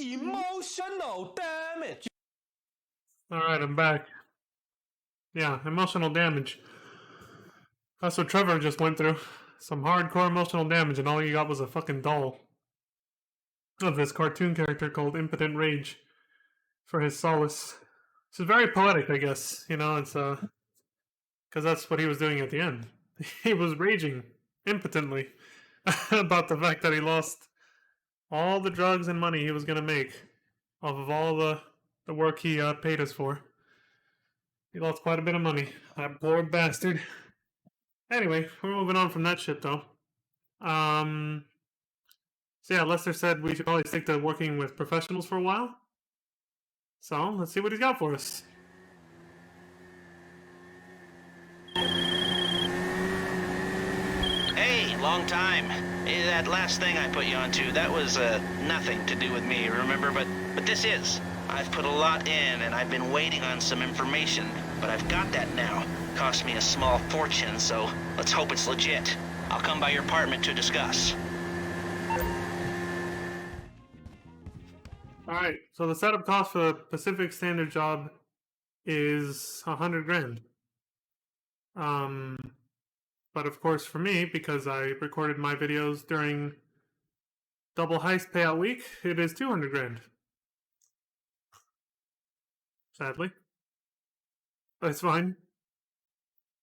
Emotional damage. Alright, I'm back. Yeah, emotional damage. That's what Trevor just went through. Some hardcore emotional damage, and all you got was a fucking doll of this cartoon character called Impotent Rage for his solace. This is very poetic, I guess. You know, it's because that's what he was doing at the end. He was raging impotently about the fact that he lost all the drugs and money he was going to make off of all the work he paid us for. He lost quite a bit of money. That poor bastard. Anyway, we're moving on from that shit, though. So yeah, Lester said we should probably stick to working with professionals for a while. So let's see what he's got for us. Hey, long time. Hey, that last thing I put you onto, that was nothing to do with me, remember? But this is. I've put a lot in, and I've been waiting on some information, but I've got that now. Cost me a small fortune, so let's hope it's legit. I'll come by your apartment to discuss. Alright, so the setup cost for the Pacific Standard job is 100 grand. But of course for me, because I recorded my videos during double heist payout week, it is 200 grand. Sadly. But it's fine.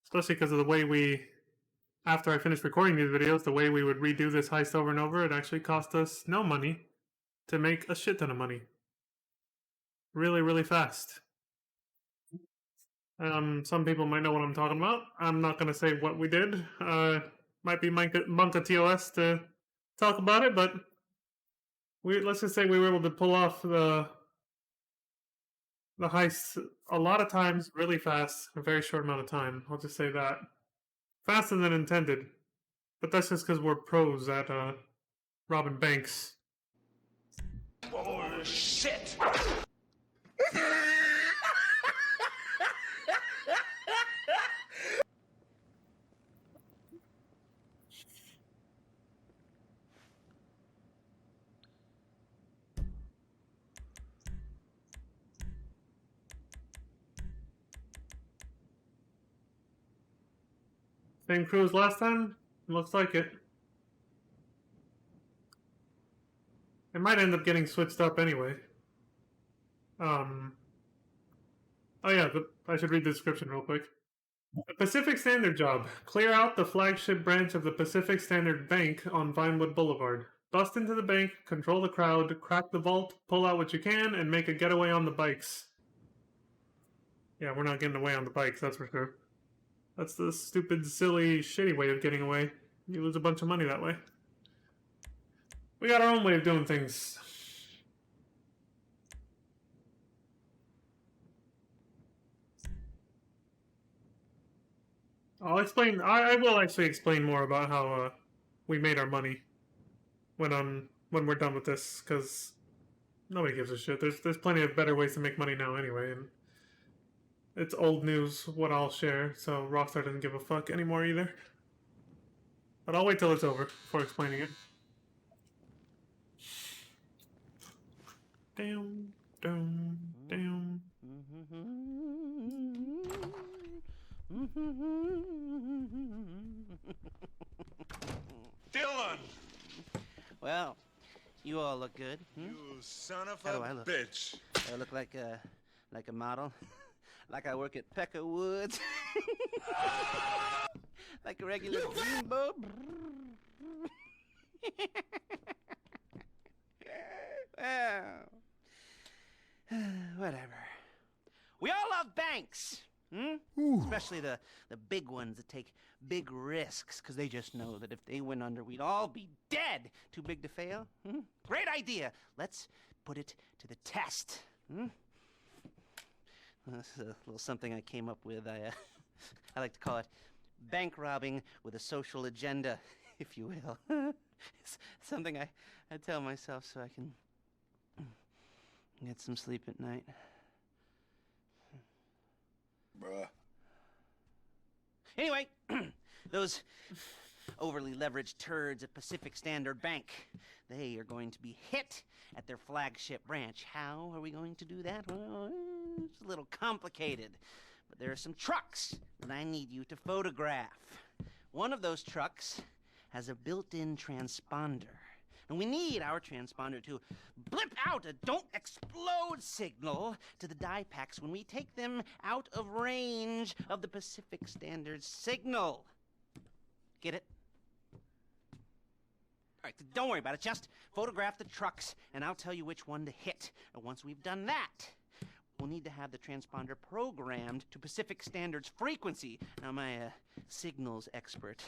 Especially because of the way after I finished recording these videos, the way we would redo this heist over and over, it actually cost us no money to make a shit ton of money. Really, really fast. Some people might know what I'm talking about. I'm not going to say what we did. Might be Monka TOS to talk about it, but let's just say we were able to pull off the heist a lot of times really fast, a very short amount of time. I'll just say that. Faster than intended. But that's just because we're pros at robbing banks. Oh, shit. Same crew as last time? Looks like it. It might end up getting switched up anyway. Oh yeah, I should read the description real quick. The Pacific Standard job. Clear out the flagship branch of the Pacific Standard Bank on Vinewood Boulevard. Bust into the bank, control the crowd, crack the vault, pull out what you can, and make a getaway on the bikes. Yeah, we're not getting away on the bikes, that's for sure. That's the stupid, silly, shitty way of getting away. You lose a bunch of money that way. We got our own way of doing things. I'll explain. I will actually explain more about how we made our money when we're done with this, because nobody gives a shit. There's plenty of better ways to make money now anyway, and it's old news what I'll share, so Rockstar doesn't give a fuck anymore either. But I'll wait till it's over before explaining it. Damn, damn, damn. Dylan! Well, you all look good. You son of How do I a look? bitch. I look like a model. Like I work at Pecker Woods. Like a regular dreamboat. Well, whatever. We all love banks. Especially the big ones that take big risks, because they just know that if they went under, we'd all be dead. Too big to fail? Great idea. Let's put it to the test. This is a little something I came up with. I like to call it bank robbing with a social agenda, if you will. It's something I tell myself so I can get some sleep at night. Bruh. Anyway, those overly leveraged turds at Pacific Standard Bank. They are going to be hit at their flagship branch. How are we going to do that? Well, it's a little complicated. But there are some trucks that I need you to photograph. One of those trucks has a built-in transponder. And we need our transponder to blip out a don't explode signal to the dye packs when we take them out of range of the Pacific Standard signal. Get it? All right, don't worry about it. Just photograph the trucks, and I'll tell you which one to hit. And once we've done that, we'll need to have the transponder programmed to Pacific Standard's frequency. Now, my signals expert,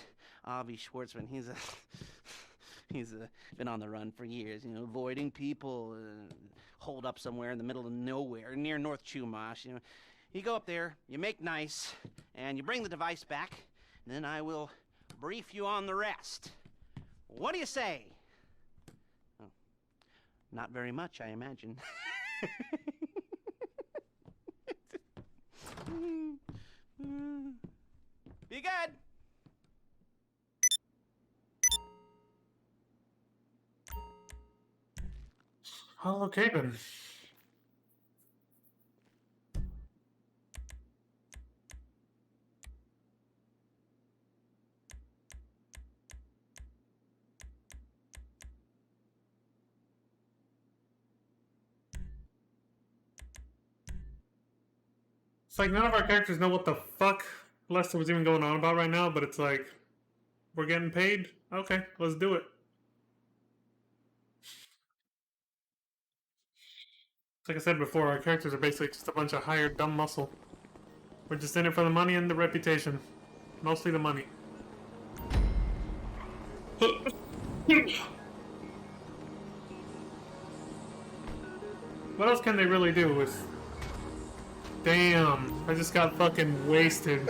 Avi Schwartzman, he's been on the run for years, you know, avoiding people, holed up somewhere in the middle of nowhere, near North Chumash, you know. You go up there, you make nice, and you bring the device back, and then I will brief you on the rest. What do you say? Oh, not very much, I imagine. Be good. Oh, okay then. It's like none of our characters know what the fuck Lester was even going on about right now, but it's like, we're getting paid? Okay, let's do it. Like I said before, our characters are basically just a bunch of hired dumb muscle. We're just in it for the money and the reputation. Mostly the money. What else can they really do with... Damn, I just got fucking wasted.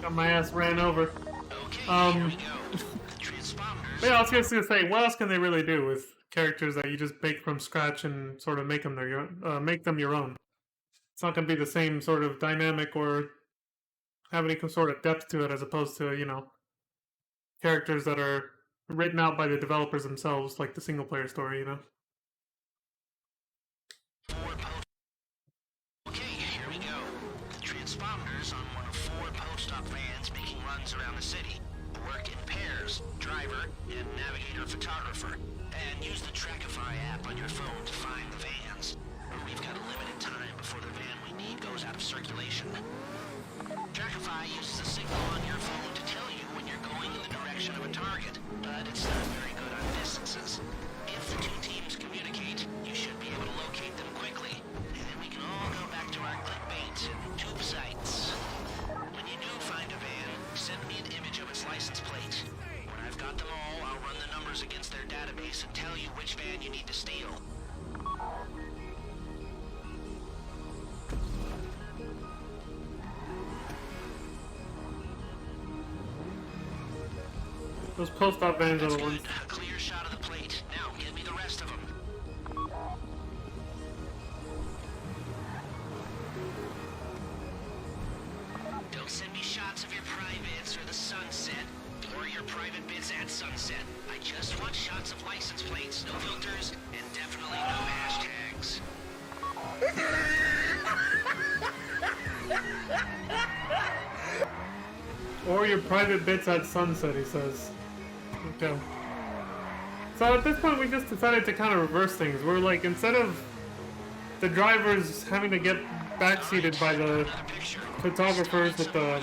Got my ass ran over. But yeah, I was just gonna say, what else can they really do with characters that you just bake from scratch and sort of make them your own? It's not gonna be the same sort of dynamic or have any sort of depth to it, as opposed to, you know, characters that are written out by the developers themselves, like the single player story, you know. Okay, here we go. The transponders on one of 4 post-op vans making runs around the city. Work in pairs, driver and navigator photographer. And use the Trackify app on your phone to find the vans. We've got a limited time before the van we need goes out of circulation. Trackify uses a signal on your phone to tell you when you're going in the direction of a target, but it's not very good on distances. If the 2 teams communicate, you should be able to locate them quickly, and then we can all go back to our clickbait and tube sites. When you do find a van, send me an image of its license plate. When I've got them all, I'll run the numbers against their database and tell you which van you need to steal. Those post-op vans are the ones. A clear shot of the plate. Now, give me the rest of them. Don't send me shots of your privates or the sunset, or your private bits at sunset. I just want shots of license plates, no filters, and definitely no hashtags. Or your private bits at sunset, he says. Okay. So at this point, we just decided to kind of reverse things. We're like, instead of the drivers having to get backseated by the photographers with the...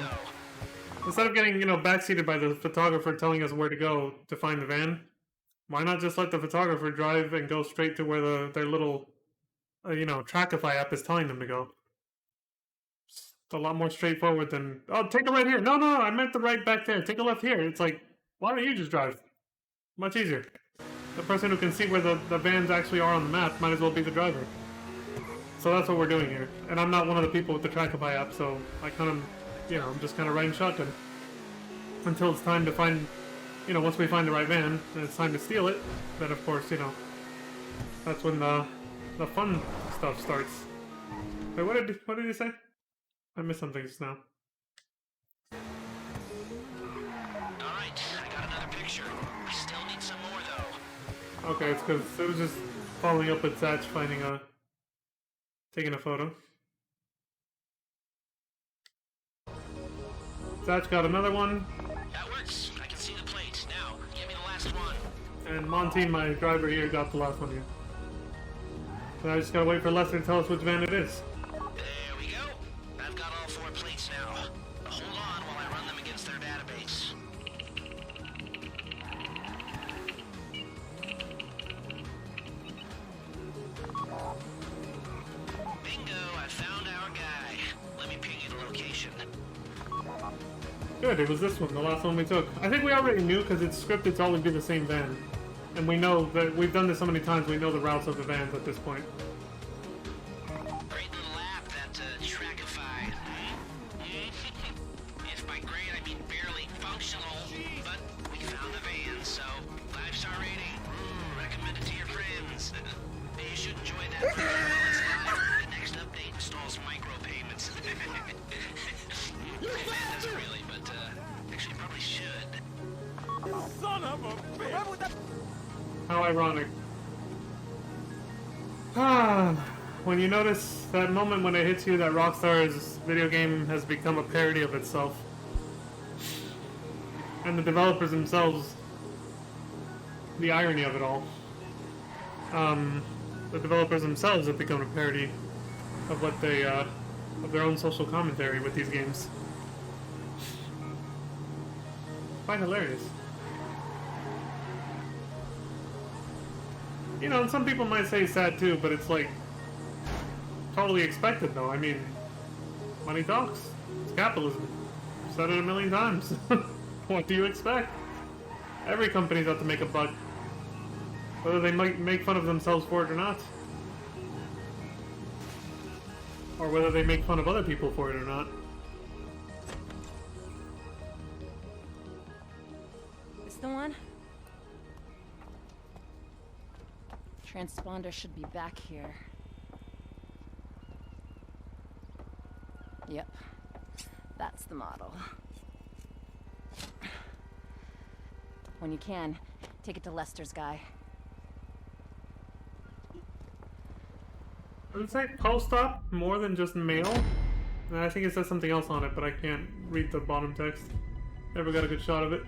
Instead of getting, you know, backseated by the photographer telling us where to go to find the van, why not just let the photographer drive and go straight to where their little, you know, Trackify app is telling them to go? It's a lot more straightforward than, oh, take a right here. No, I meant the right back there. Take a left here. It's like, why don't you just drive? Much easier. The person who can see where the vans actually are on the map might as well be the driver. So that's what we're doing here. And I'm not one of the people with the Trackify app, so I kind of, you know, I'm just kind of riding shotgun. Until it's time to find, you know, once we find the right van, and it's time to steal it, then of course, you know, that's when the fun stuff starts. Wait, what did you say? I missed something just now. Alright, I got another picture. We still need some more, though. Okay, it's because it was just following up with Zatch taking a photo. Zatch got another one, That works. I can see the plate. Now, give me the last one. and Monty, my driver here, got the last one here. So I just gotta wait for Lester to tell us which van it is. There we go. I've got all 4 plates now. Hold on while I run them against their database. Bingo, I found our guy. Let me ping you the location. Good, it was this one, the last one we took. I think we already knew because it's scripted to always be the same van. And we know that we've done this so many times, we know the routes of the vans at this point. Great little app, that Trackify. If by great, I mean barely functional. But we found the van, so 5-star rating. Recommend it to your friends. You should enjoy that program while it's live. The next update installs micropayments. The van doesn't really, but actually probably should. Son of a bitch! How ironic. Ah, when you notice that moment when it hits you that Rockstar's video game has become a parody of itself. And the developers themselves, the irony of it all. The developers themselves have become a parody of what they, of their own social commentary with these games. Quite hilarious. You know, some people might say sad too, but it's like totally expected though. I mean, money talks. It's capitalism. I've said it a million times. What do you expect? Every company's out to make a buck. Whether they might make fun of themselves for it or not. Or whether they make fun of other people for it or not. This the one? Transponder should be back here. Yep. That's the model. When you can, take it to Lester's guy. Does it say post-op more than just mail? And I think it says something else on it, but I can't read the bottom text. Never got a good shot of it.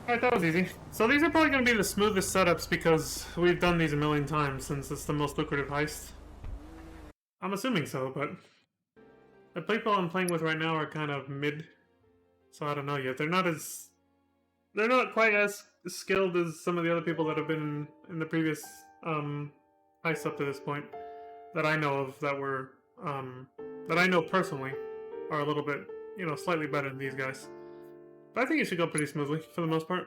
Alright, that was easy. So these are probably going to be the smoothest setups because we've done these a million times since it's the most lucrative heist. I'm assuming so, but the people I'm playing with right now are kind of mid, so I don't know yet. They're not quite as skilled as some of the other people that have been in the previous heists up to this point that I know of that were that I know personally are a little bit, you know, slightly better than these guys. But I think it should go pretty smoothly, for the most part.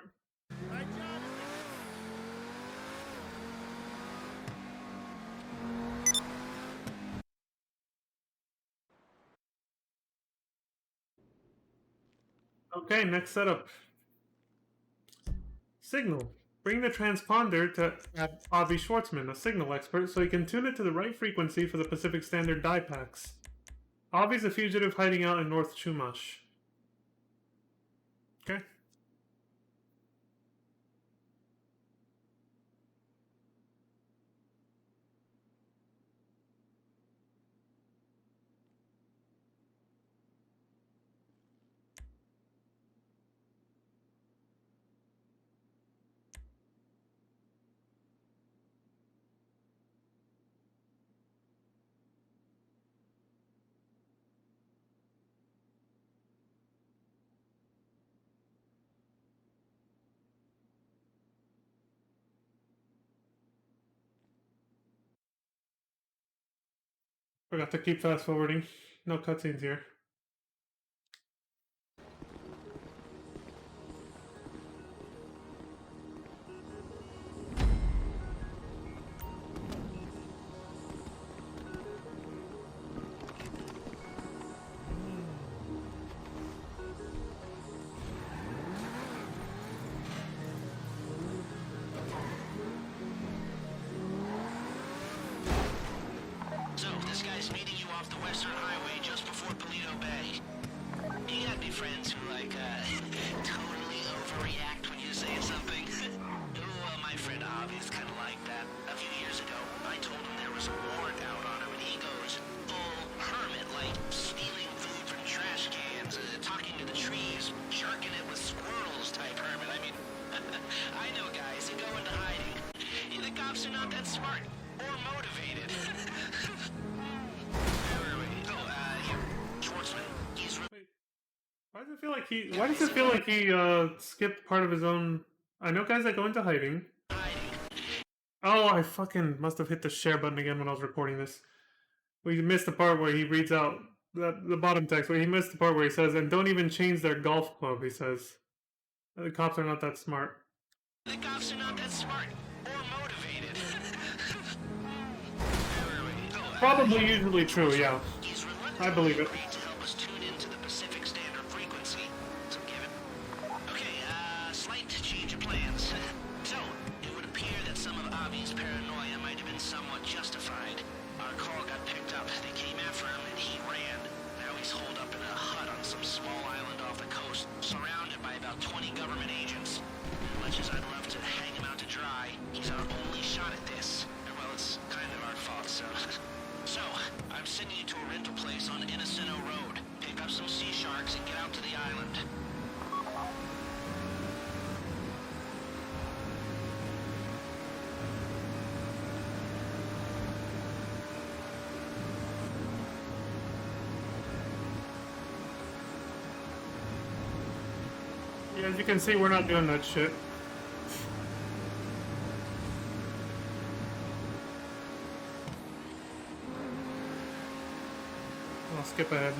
Okay, next setup. Signal. Bring the transponder to Avi Schwartzman, a signal expert, so he can tune it to the right frequency for the Pacific Standard die packs. Avi's a fugitive hiding out in North Chumash. Okay. Forgot to keep fast forwarding. No cutscenes here. So, this guy's meeting you off the Western Highway just before Polito Bay. You gotta be friends who, like, totally overreact when you say something. Well, my friend Avi's kinda like that. A few years ago, I told him there was a warrant out on him, and he goes full hermit, like stealing food from trash cans, talking to the trees, jerking it with squirrels type hermit. I mean, I know guys who go into hiding. The cops are not that smart or motivated. Schwartzman, he's Wait, why does it feel like he? Why does it feel like he skipped part of his own? I know guys that go into hiding. Oh, I fucking must have hit the share button again when I was recording this. We missed the part where he reads out the bottom text. Where he missed the part where he says, "And don't even change their golf club." He says, "The cops are not that smart." The cops are not that smart or motivated. Probably usually true. Yeah, He's I believe it. reluctantly agreed to help us tune into the Pacific Standard Frequency. So give it. Okay, slight change of plans. So, it would appear that some of Avi's paranoia might have been somewhat justified. Our call got picked up. They came after him and he ran. Now he's holed up in a hut on some small island off the coast, surrounded by about 20 government agents. As much as I'd love to hang him out to dry, he's our only shot at this. And well, it's kind of our fault, so... So, I'm sending you to a rental place on Innocento Road. Pick up some sea sharks and get out to the island. Yeah, as you can see, we're not doing that shit. I'll skip ahead.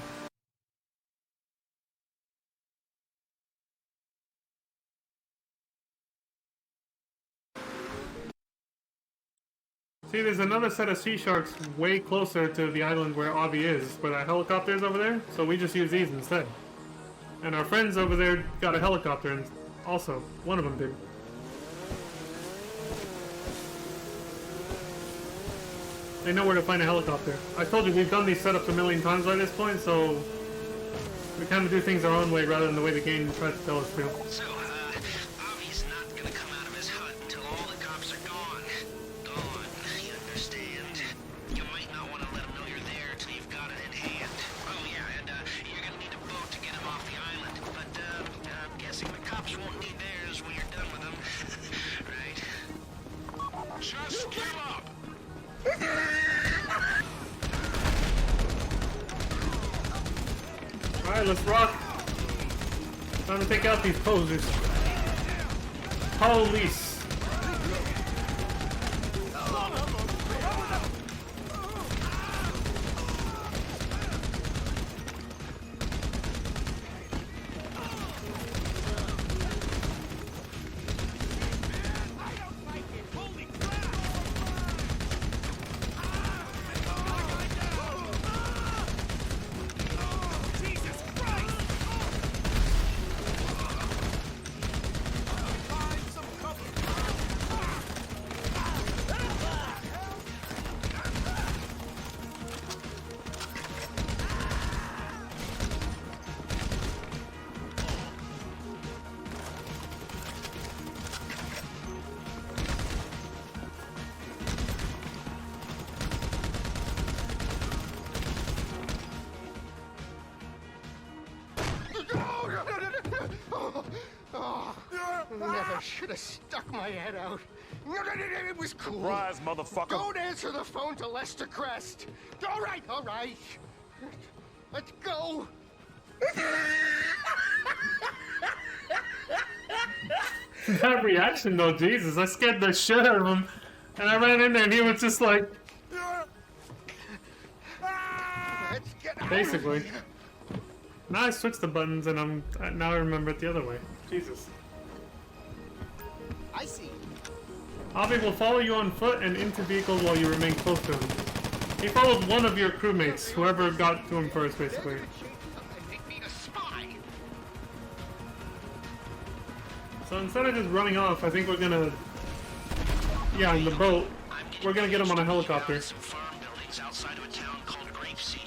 See, there's another set of sea sharks way closer to the island where Avi is, where that helicopter is over there, so we just use these instead. And our friends over there got a helicopter, and also, one of them did. They know where to find a helicopter. I told you, we've done these setups a million times by this point, so we kind of do things our own way rather than the way the game tries to tell us to. So, Avi's not gonna come out of his hut until all the cops are gone. Gone, you understand? You might not want to let him know you're there until you've got it in hand. Oh yeah, and you're gonna need a boat to get him off the island. But, I'm guessing the cops won't need theirs when you're done with them. Right? Just give up! Alright, let's rock. Time to take out these posers. Police. Never should have stuck my head out. It was cool. Surprise, motherfucker. Don't answer the phone to Lester Crest. All right, all right. Let's go. That reaction though, Jesus, I scared the shit out of him. And I ran in there and he was just like... Basically. Now I switched the buttons and now I remember it the other way. Jesus. I see. Avi will follow you on foot and into vehicles while you remain close to him. He follows one of your crewmates, whoever got to him first, basically. Make me a spy. So instead of just running off, I think we're gonna... Yeah, in the boat, we're gonna get him on a helicopter. Some farm buildings outside of a town called Grapeseed.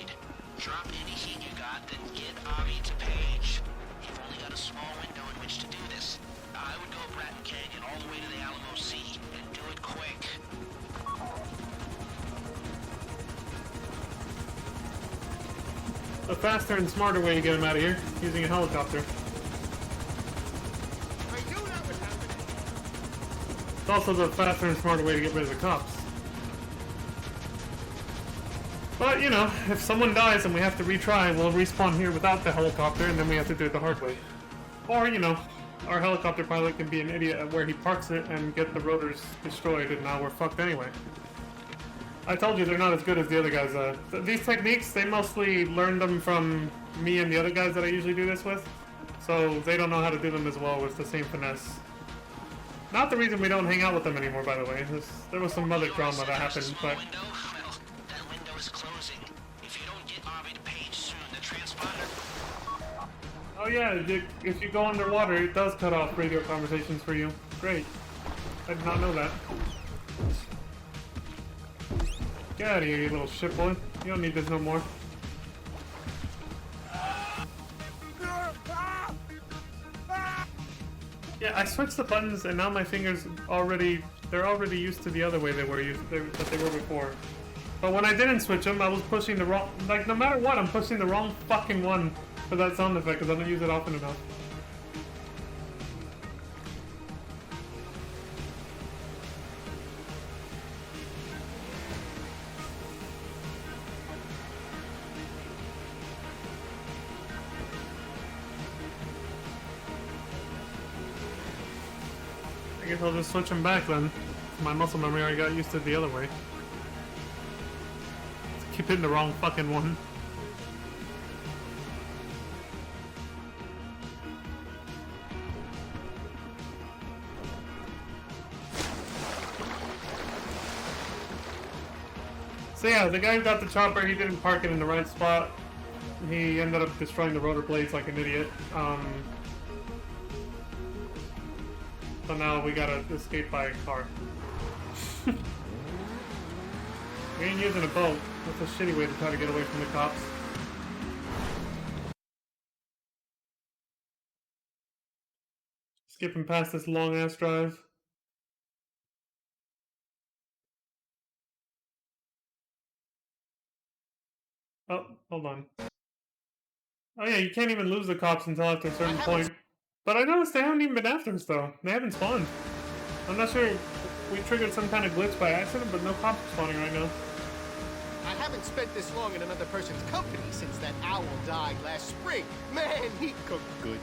Drop any heat you got, then get Avi to Page. You've only got a small window in which to do this. I would go Bratton Canyon all the way to the Alamo Sea, and do it quick. The faster and smarter way to get him out of here, using a helicopter. I knew that would happen. It's also the faster and smarter way to get rid of the cops. But, you know, if someone dies and we have to retry, we'll respawn here without the helicopter, and then we have to do it the hard way. Or, you know, our helicopter pilot can be an idiot at where he parks it and get the rotors destroyed, and now we're fucked anyway. I told you they're not as good as the other guys. These techniques, they mostly learned them from me and the other guys that I usually do this with. So they don't know how to do them as well with the same finesse. Not the reason we don't hang out with them anymore, by the way. There was some other drama that happened, but... Window? Well, that window is closing. If you don't get Avi to Page soon, the transponder... Oh yeah, if you go underwater, it does cut off radio conversations for you. Great. I did not know that. Get out of here, you little shit boy. You don't need this no more. Yeah, I switched the buttons and now my fingers they're already used to the other way that they were before. But when I didn't switch them, I was pushing the wrong, like no matter what, I'm pushing the wrong fucking one for that sound effect because I don't use it often enough. I guess I'll just switch them back then. My muscle memory already got used to it the other way. Just keep hitting the wrong fucking one. So yeah, the guy who got the chopper, he didn't park it in the right spot. He ended up destroying the rotor blades like an idiot. So now we gotta escape by a car. We ain't using a boat. That's a shitty way to try to get away from the cops. Skipping past this long ass drive. Oh, hold on. Oh yeah, you can't even lose the cops until after a certain point. But I noticed they haven't even been after us though. They haven't spawned. I'm not sure if we triggered some kind of glitch by accident, but no cops are spawning right now. I haven't spent this long in another person's company since that owl died last spring. Man, he cooked good.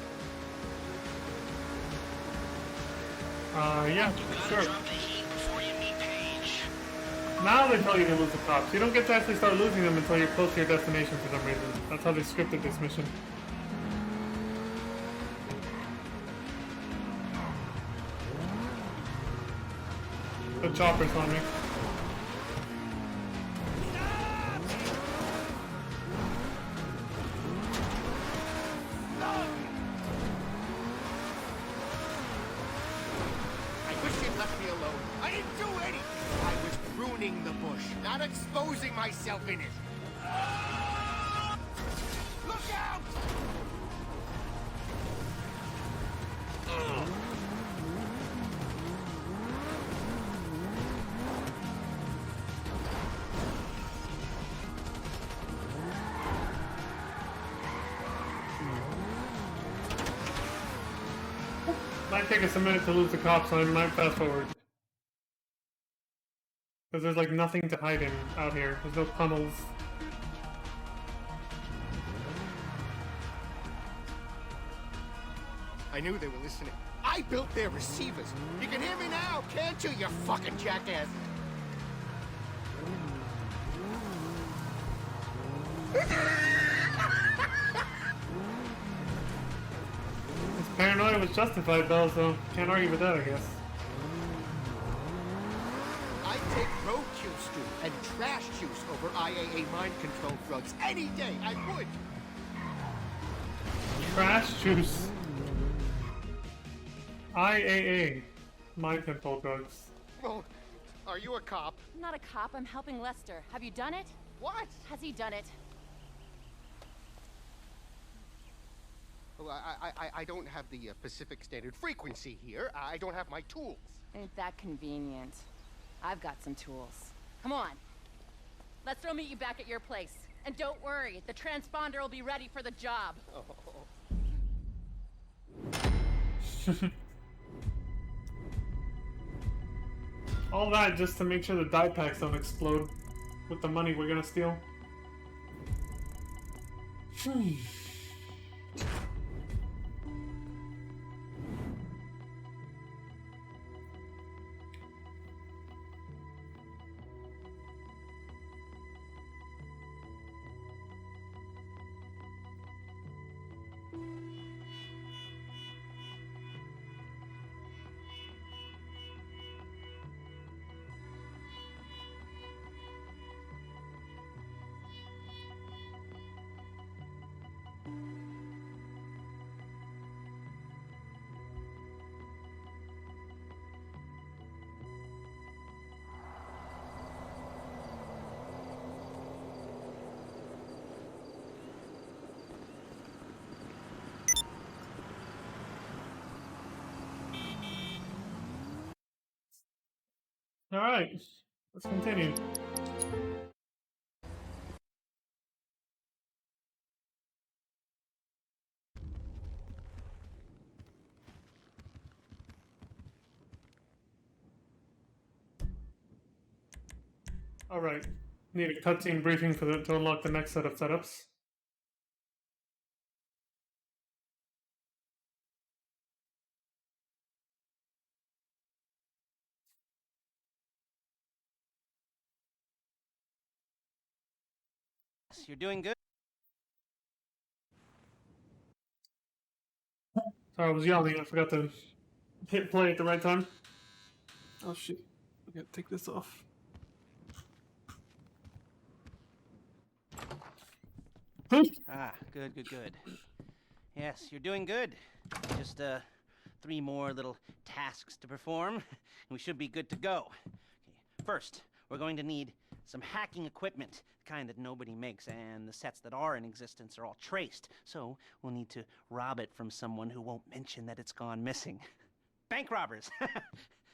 Yeah, sure. Drop the heat before you meet Page. Now they tell you to lose the cops. You don't get to actually start losing them until you're close to your destination for some reason. That's how they scripted this mission. The chopper's on me. I wish you'd left me alone. I didn't do anything. I was pruning the bush, not exposing myself in it. Look out! Might take us a minute to lose the cops, so I might fast forward. Because there's like nothing to hide in out here. There's no tunnels. I knew they were listening. I built their receivers. You can hear me now, can't you, you fucking jackass? paranoia was justified though, so can't argue with that, I guess. I'd take road juice, Stu, and trash juice over IAA mind control drugs any day. I would. Trash juice. IAA. Mind control drugs. Well, are you a cop? I'm not a cop, I'm helping Lester. Have you done it? What? Has he done it? Well, I don't have the Pacific Standard Frequency here. I don't have my tools. Ain't that convenient. I've got some tools. Come on. Lester will meet you back at your place. And don't worry, the transponder will be ready for the job. All that just to make sure the dye packs don't explode with the money we're gonna steal. Alright, let's continue. Alright, need a cutscene briefing for to unlock the next set of setups. You're doing good. Sorry, I was yelling. I forgot to hit play at the right time. Oh shit. I gotta take this off. Ah, good, good, good. Yes, you're doing good. Just 3 more little tasks to perform, and we should be good to go. Okay, first, we're going to need some hacking equipment, the kind that nobody makes, and the sets that are in existence are all traced. So we'll need to rob it from someone who won't mention that it's gone missing. Bank robbers!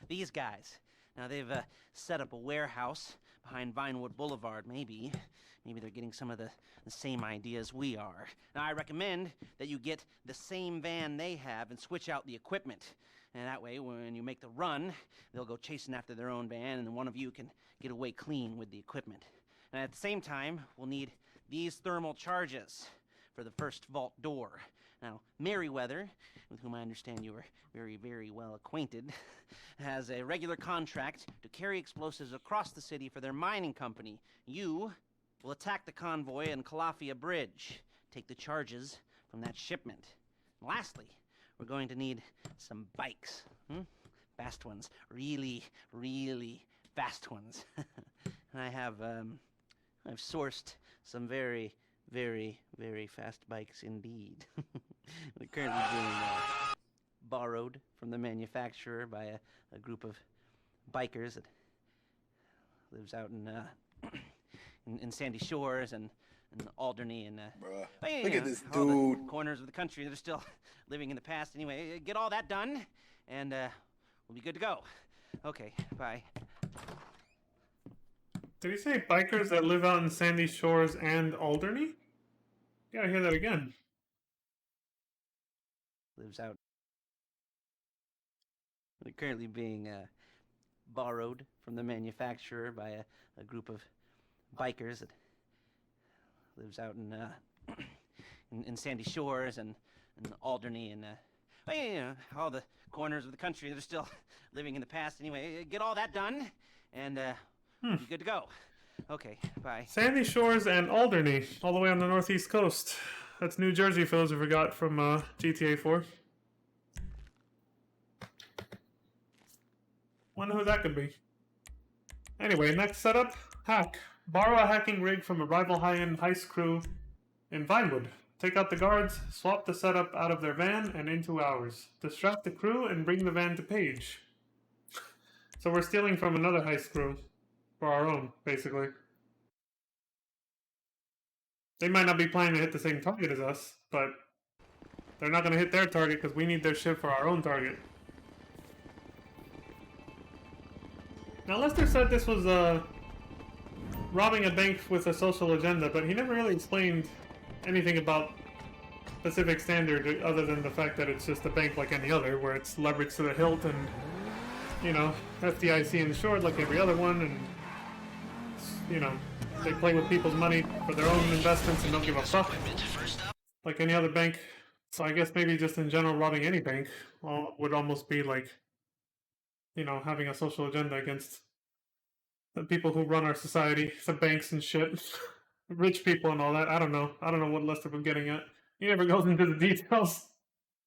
These guys. Now they've set up a warehouse behind Vinewood Boulevard, maybe. Maybe they're getting some of the same ideas we are. Now I recommend that you get the same van they have and switch out the equipment. And that way, when you make the run, they'll go chasing after their own van, and then one of you can get away clean with the equipment. And at the same time, we'll need these thermal charges for the first vault door. Now, Merryweather, with whom I understand you are very, very well acquainted, has a regular contract to carry explosives across the city for their mining company. You will attack the convoy in Calafia Bridge, take the charges from that shipment. And lastly, we're going to need some bikes. Fast ones. Really, really fast ones. And I've sourced some very, very, very fast bikes indeed. They're currently being borrowed from the manufacturer by a group of bikers that lives out in Sandy Shores and Alderney and Bruh, look at this all the dude. corners of the country that are still living in the past. Anyway, get all that done, and we'll be good to go. Okay, bye. Did he say bikers that live out in Sandy Shores and Alderney? Gotta hear that again. Lives out. They're currently being borrowed from the manufacturer by a group of bikers that lives out in Sandy Shores and Alderney and all the corners of the country that are still living in the past. Anyway, get all that done, and we'll be good to go. Okay, bye. Sandy Shores and Alderney, all the way on the northeast coast. That's New Jersey, for those who forgot from GTA 4. Wonder who that could be. Anyway, next setup, hack. Borrow a hacking rig from a rival high-end heist crew in Vinewood. Take out the guards, swap the setup out of their van and into ours. Distract the crew and bring the van to Page. So we're stealing from another heist crew for our own, basically. They might not be planning to hit the same target as us, but they're not going to hit their target because we need their shit for our own target. Now, Lester said this was robbing a bank with a social agenda, but he never really explained anything about Pacific Standard other than the fact that it's just a bank like any other, where it's leveraged to the hilt and, you know, FDIC insured like every other one, and, you know, they play with people's money for their own investments and don't give a fuck like any other bank. So I guess maybe just in general robbing any bank would almost be like, you know, having a social agenda against the people who run our society, the banks and shit, rich people and all that. I don't know what Lester was getting at. He never goes into the details.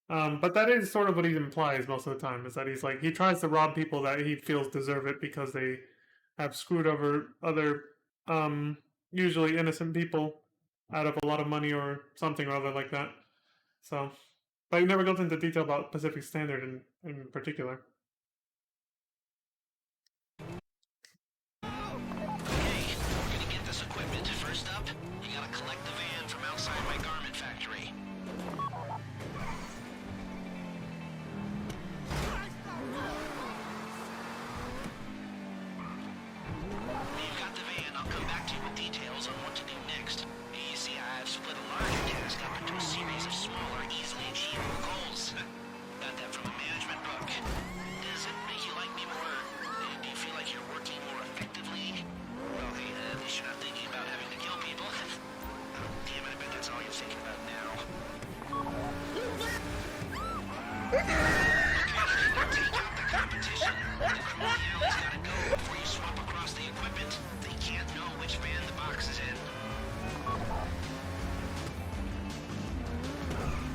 But that is sort of what he implies most of the time, is that he's like, he tries to rob people that he feels deserve it because they have screwed over other, usually innocent people out of a lot of money or something or other like that. So, but he never goes into detail about Pacific Standard in particular.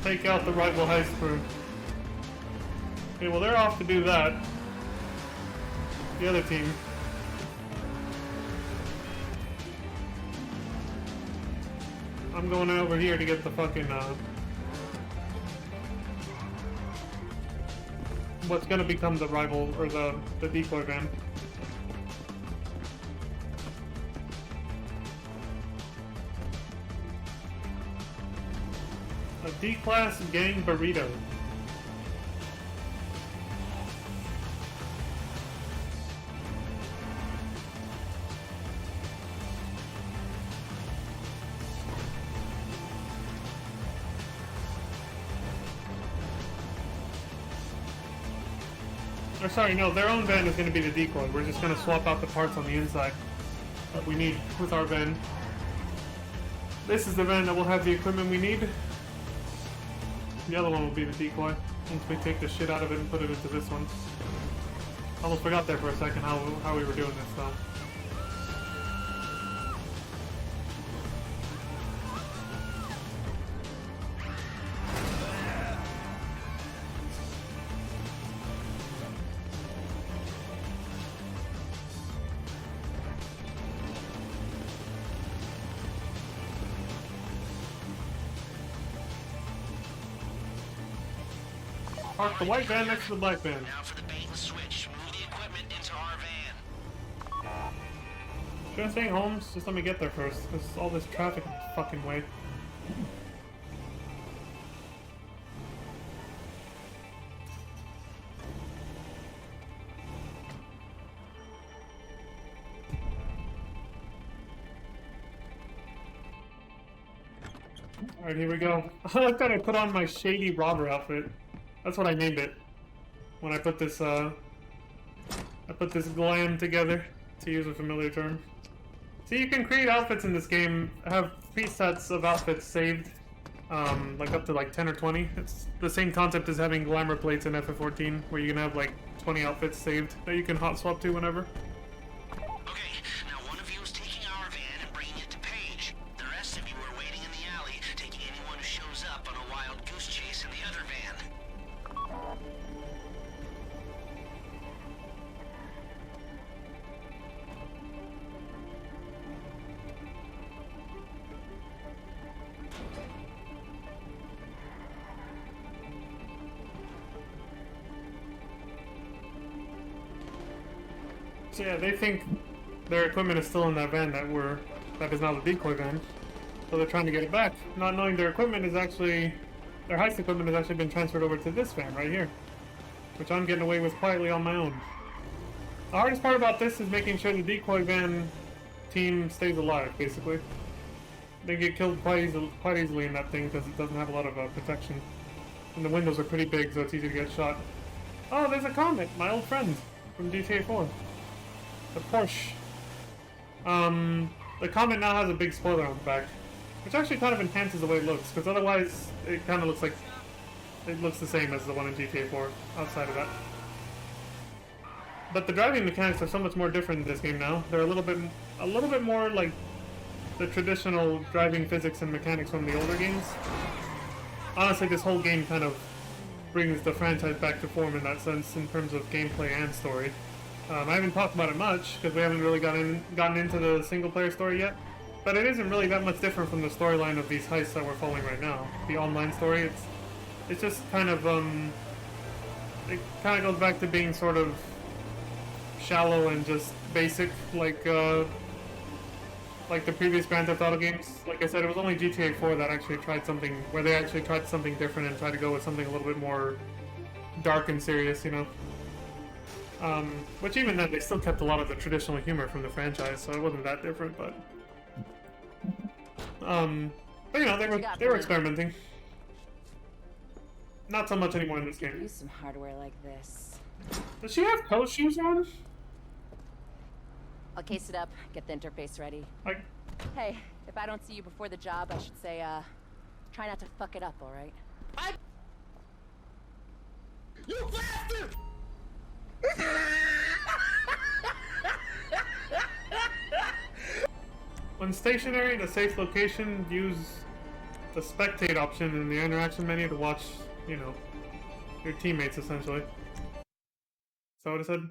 Take out the rival heist crew. Okay, well they're off to do that. The other team. I'm going over here to get the fucking, what's gonna become the rival, or the decoy van. A D-Class gang burrito. Or sorry, no, their own van is going to be the decoy. We're just going to swap out the parts on the inside that we need with our van. This is the van that will have the equipment we need. The other one will be the decoy, once we take the shit out of it and put it into this one. Almost forgot there for a second how we were doing this, though. Park the white van next to the black van. Now for the bait and switch. Move the equipment into our van. Should I stay home? Just let me get there first, because all this traffic in the fucking way. Alright, here we go. I like that I put on my shady robber outfit. That's what I named it. When I put this, glam together, to use a familiar term. See, you can create outfits in this game, have presets of outfits saved, like up to like 10 or 20. It's the same concept as having glamour plates in FF14, where you can have like 20 outfits saved that you can hot swap to whenever. Okay, now one of you is taking our van and bringing it to Page. The rest of you are waiting in the alley, taking anyone who shows up on a wild goose chase in the other van. So yeah, they think their equipment is still in that van that is now the decoy van. So they're trying to get it back, not knowing their equipment is actually, their heist equipment has actually been transferred over to this van right here, which I'm getting away with quietly on my own. The hardest part about this is making sure the decoy van team stays alive, basically. They get killed quite easily in that thing because it doesn't have a lot of protection. And the windows are pretty big, so it's easy to get shot. Oh, there's a Comet, my old friend from GTA 4. The Porsche. The Comet now has a big spoiler on the back, which actually kind of enhances the way it looks, because otherwise it kind of looks like it looks the same as the one in GTA 4 outside of that. But the driving mechanics are so much more different in this game now. They're a little bit more like the traditional driving physics and mechanics from the older games. Honestly, this whole game kind of brings the franchise back to form in that sense in terms of gameplay and story. I haven't talked about it much because we haven't really gotten into the single player story yet, but it isn't really that much different from the storyline of these heists that we're following right now. The online story, it's just kind of it kind of goes back to being sort of shallow and just basic, like the previous Grand Theft Auto games. Like I said, it was only GTA 4 that actually tried something, where they actually tried something different and tried to go with something a little bit more dark and serious, you know. Which even then, they still kept a lot of the traditional humor from the franchise, so it wasn't that different, but you know, they were experimenting. Not so much anymore in this game. Use some hardware like this. Does she have toe shoes on? I'll case it up, get the interface ready. Like, Hey, if I don't see you before the job, I should say, try not to fuck it up, alright? You bastard! when stationary in a safe location, use the spectate option in the interaction menu to watch, you know, your teammates essentially. Is that what it said?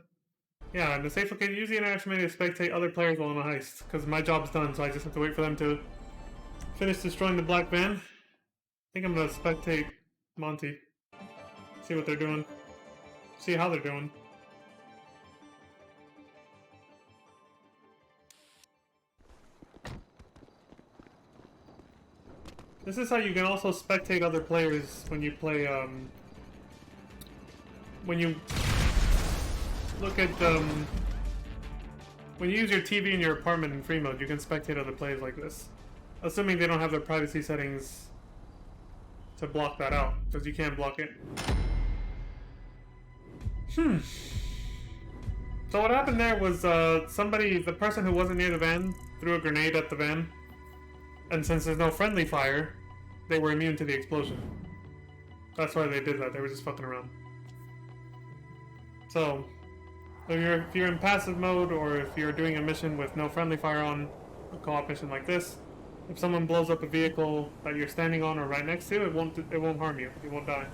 Yeah, in the safe location, use the interaction menu to spectate other players while on a heist, because my job's done, so I just have to wait for them to finish destroying the black van. I think I'm gonna spectate Monty. See what they're doing. See how they're doing. This is how you can also spectate other players when you play, when you look at, when you use your TV in your apartment in free mode, you can spectate other players like this. Assuming they don't have their privacy settings to block that out, because you can't block it. So what happened there was, the person who wasn't near the van threw a grenade at the van. And since there's no friendly fire, they were immune to the explosion. That's why they did that. They were just fucking around. So, if you're in passive mode, or if you're doing a mission with no friendly fire on, a co-op mission like this, if someone blows up a vehicle that you're standing on or right next to, it won't harm you. You won't die.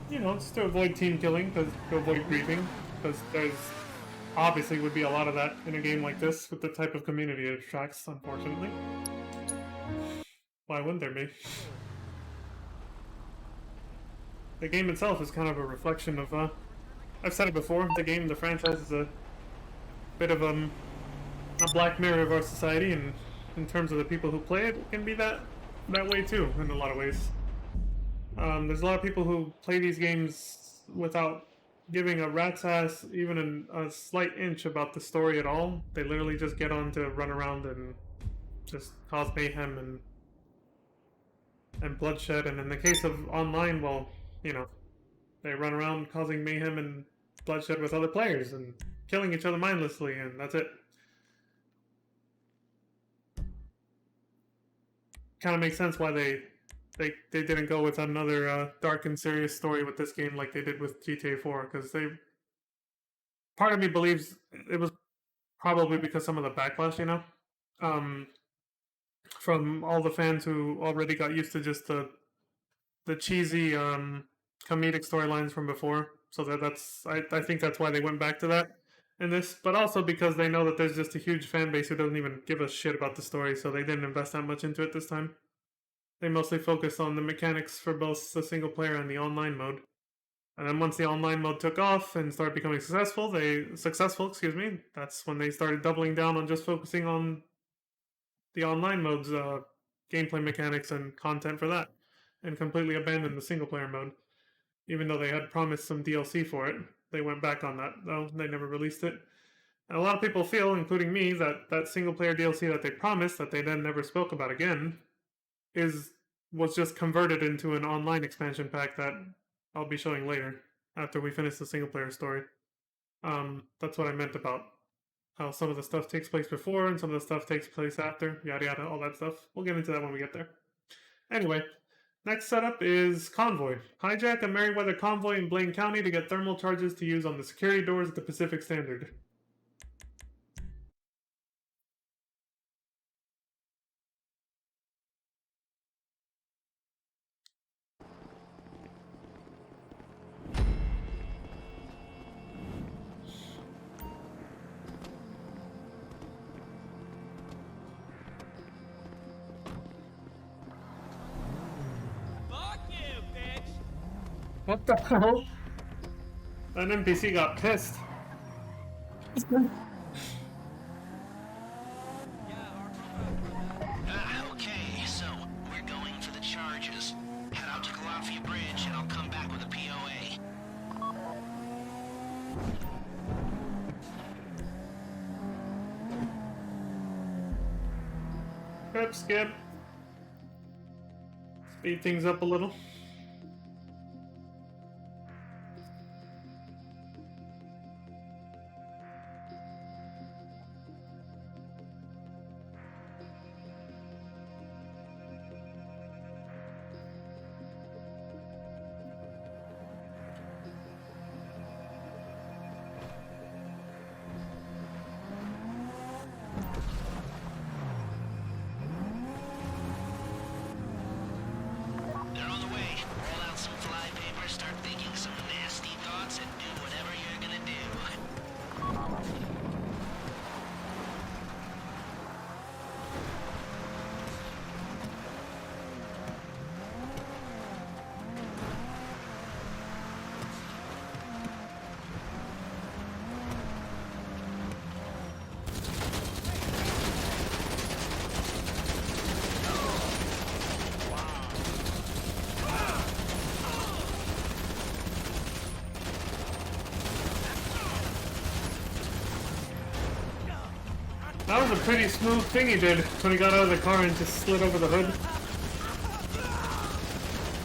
You know, just to avoid team killing, to avoid griefing, because there's obviously would be a lot of that in a game like this with the type of community it attracts, unfortunately. Why wouldn't there be? The game itself is kind of a reflection of, I've said it before, the franchise is a bit of a black mirror of our society, and in terms of the people who play it, it can be that way too, in a lot of ways. There's a lot of people who play these games without giving a rat's ass even a slight inch about the story at all. They literally just get on to run around and just cause mayhem and bloodshed. And in the case of online, well, you know, they run around causing mayhem and bloodshed with other players and killing each other mindlessly, and that's it. Kind of makes sense why they didn't go with another dark and serious story with this game like they did with GTA 4, because part of me believes it was probably because some of the backlash, you know, from all the fans who already got used to just the cheesy comedic storylines from before. So I think that's why they went back to that in this, but also because they know that there's just a huge fan base who doesn't even give a shit about the story, so they didn't invest that much into it this time. They mostly focused on the mechanics for both the single player and the online mode. And then once the online mode took off and started becoming successful, that's when they started doubling down on just focusing on the online mode's gameplay mechanics and content for that, and completely abandoned the single player mode. Even though they had promised some DLC for it, they went back on that, though they never released it. And a lot of people feel, including me, that that single player DLC that they promised, that they then never spoke about again, was just converted into an online expansion pack that I'll be showing later, after we finish the single player story. That's what I meant about how some of the stuff takes place before and some of the stuff takes place after, yada yada, all that stuff. We'll get into that when we get there. Anyway, next setup is Convoy. Hijack a Merryweather convoy in Blaine County to get thermal charges to use on the security doors at the Pacific Standard. What the hell? That NPC got pissed. Okay, so we're going for the charges. Head out to Calafia Bridge and I'll come back with a POA. Skip. Speed things up a little. They're on the way. Roll out some flypaper, start thinking some nasty thoughts, and do whatever you're gonna do. That was a pretty smooth thing he did when he got out of the car and just slid over the hood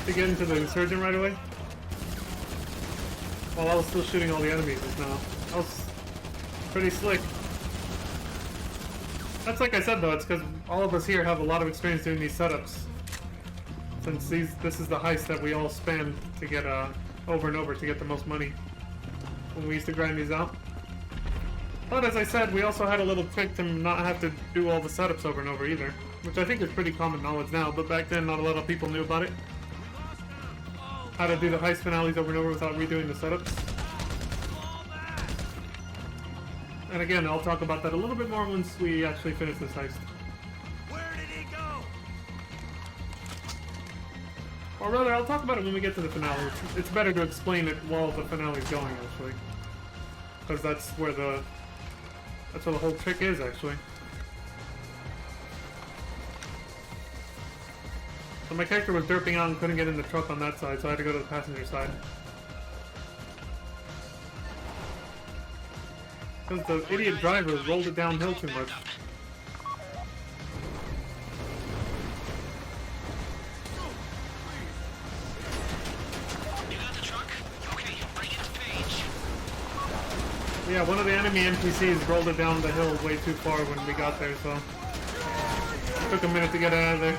to get into the insurgent right away. While I was still shooting all the enemies just now. That was pretty slick. That's like I said though, it's because all of us here have a lot of experience doing these setups. Since this is the heist that we all spam to get over and over to get the most money when we used to grind these out. But as I said, we also had a little trick to not have to do all the setups over and over either, which I think is pretty common knowledge now, but back then not a lot of people knew about it. How to do the heist finales over and over without redoing the setups. And again, I'll talk about that a little bit more once we actually finish this heist. Where did he go? Or rather, I'll talk about it when we get to the finale. It's better to explain it while the finale's going, actually. Because that's where the whole trick is, actually. So my character was derping out and couldn't get in the truck on that side, so I had to go to the passenger side. Because the idiot driver rolled it downhill too much. You got the truck? Okay, bring it to Paige. Yeah, one of the enemy NPCs rolled it down the hill way too far when we got there, so it took a minute to get it out of there.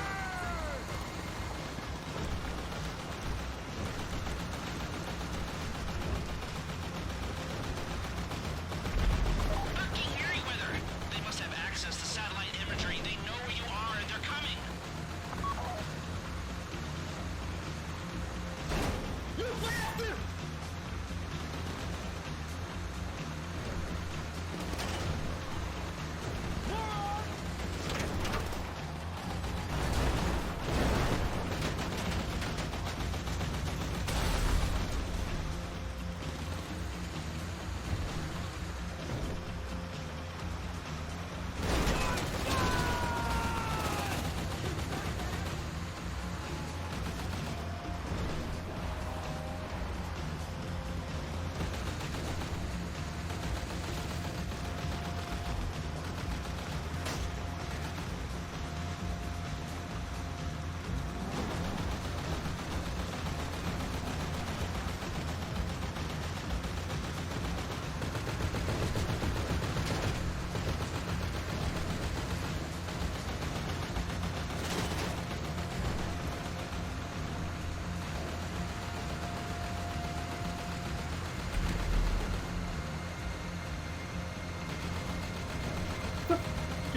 Fucking Merryweather! They must have access to satellite imagery. They know where you are and they're coming.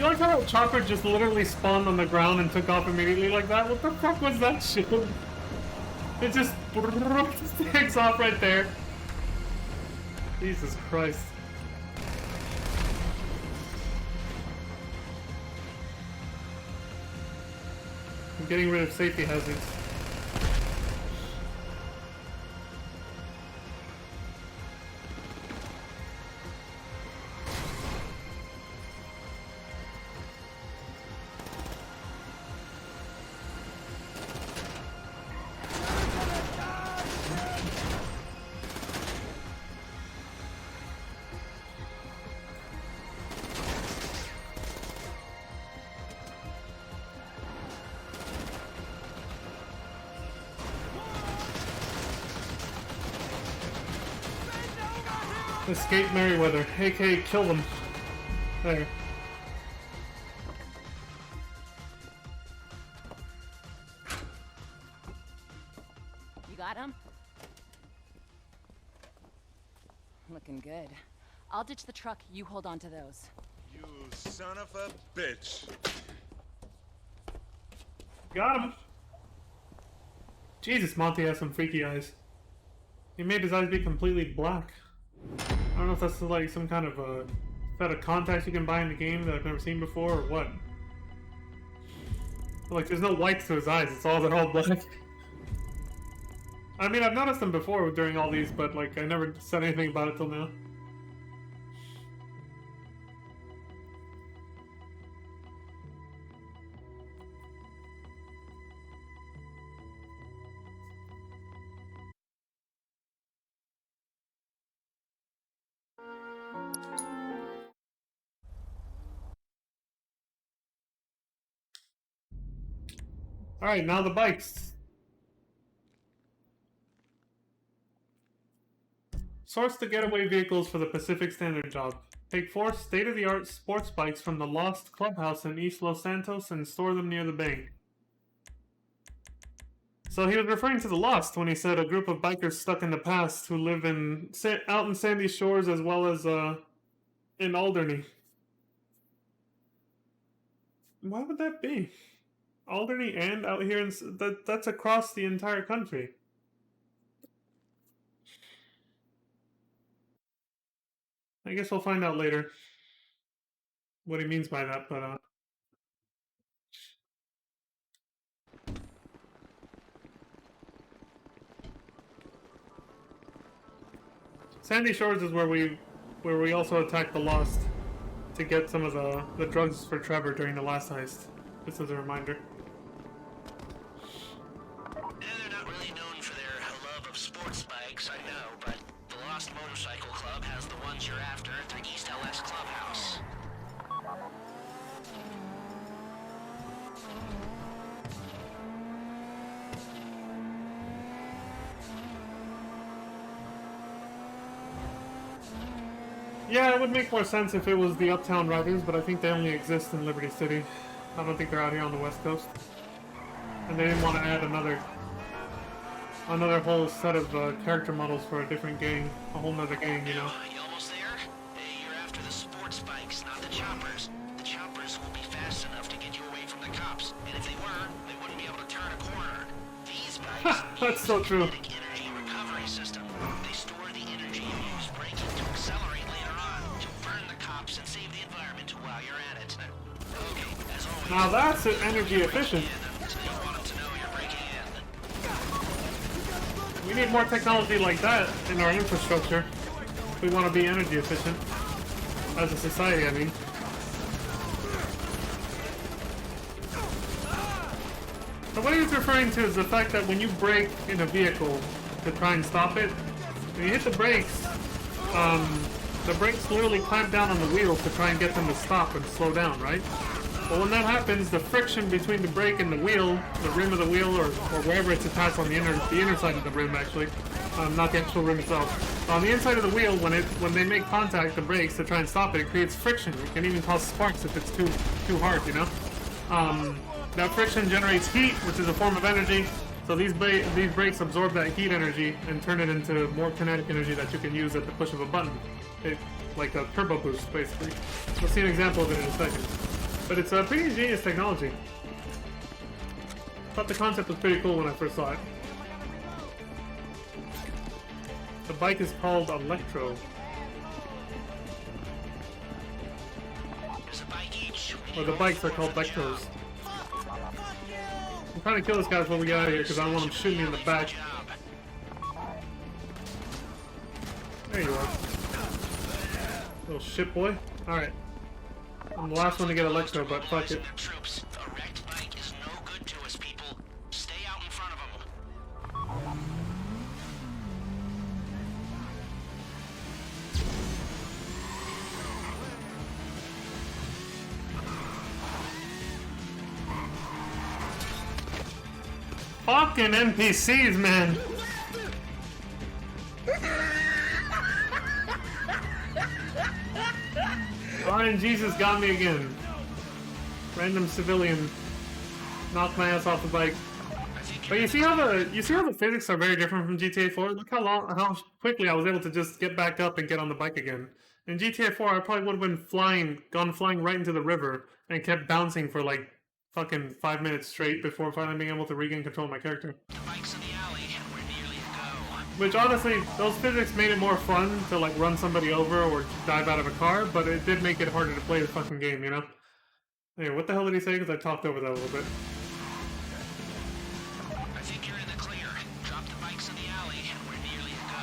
You like how that chopper just literally spawned on the ground and took off immediately like that? What the fuck was that shit? It just takes off right there. Jesus Christ. I'm getting rid of safety hazards. Escape Merryweather. AK, kill them. There. You got him? Looking good. I'll ditch the truck, you hold on to those. You son of a bitch. Got him! Jesus, Monty has some freaky eyes. He made his eyes be completely black. I don't know if that's like some kind of a set of contacts you can buy in the game that I've never seen before or what. Like, there's no whites to his eyes, they're all black. I mean, I've noticed them before during all these, but like, I never said anything about it till now. Alright, now the bikes. Source the getaway vehicles for the Pacific Standard job. Take 4 state-of-the-art sports bikes from the Lost Clubhouse in East Los Santos and store them near the bank. So he was referring to the Lost when he said a group of bikers stuck in the past who live out in Sandy Shores as well as in Alderney. Why would that be? Alderney and out here, that's across the entire country. I guess we'll find out later what he means by that, but Sandy Shores is where we also attacked the Lost to get some of the drugs for Trevor during the last heist. Just as a reminder. They're not really known for their love of sports bikes, I know, but the Lost Motorcycle Club has the ones you're after at their East LS Clubhouse. Yeah, it would make more sense if it was the Uptown Riders, but I think they only exist in Liberty City. I don't think they're out here on the West Coast. And they didn't want to add another whole set of character models for a different gang. A whole nother gang, you know. You almost there? Hey, you're after the sports bikes, not the choppers. The choppers will be fast enough to get you away from the cops. And if they were, they wouldn't be able to turn a corner. These bikes That's so true. kinetic energy recovery system. They store the energy you use braking to accelerate later on, to burn the cops and save the environment while you're at it. Okay, as always. Now that's energy efficient. We need more technology like that in our infrastructure if we want to be energy efficient as a society, I mean. So what he was referring to is the fact that when you brake in a vehicle to try and stop it, when you hit the brakes literally clamp down on the wheels to try and get them to stop and slow down, right? Well, when that happens, the friction between the brake and the wheel, the rim of the wheel, or wherever it's attached on the inner side of the rim, actually, not the actual rim itself. On the inside of the wheel, when they make contact, the brakes to try and stop it, it creates friction. It can even cause sparks if it's too hard, you know. That friction generates heat, which is a form of energy. So these brakes absorb that heat energy and turn it into more kinetic energy that you can use at the push of a button. Like a turbo boost, basically. We'll see an example of it in a second. But it's a pretty ingenious technology. Thought the concept was pretty cool when I first saw it. The bike is called Electro. Or the bikes are called Electros. I'm trying to kill this guy before we get out of here because I don't want him shooting me in the back. There you are. Little shit boy. Alright. I'm the last one to get Electro, but fuck it. Troops, a wrecked bike is no good to us, people. Stay out in front of them. Fucking NPCs, man! RNGesus got me again. Random civilian knocked my ass off the bike. But you see how the physics are very different from GTA 4? Look how quickly I was able to just get back up and get on the bike again. In GTA 4, I probably would have been gone flying right into the river and kept bouncing for like fucking 5 minutes straight before finally being able to regain control of my character. The bike's in the alley. We're nearly to go. Which honestly, those physics made it more fun to like run somebody over or dive out of a car, but it did make it harder to play the fucking game, you know? Anyway, what the hell did he say? Because I talked over that a little bit. I think you're in the clear. Drop the bikes in the alley. We're nearly to go.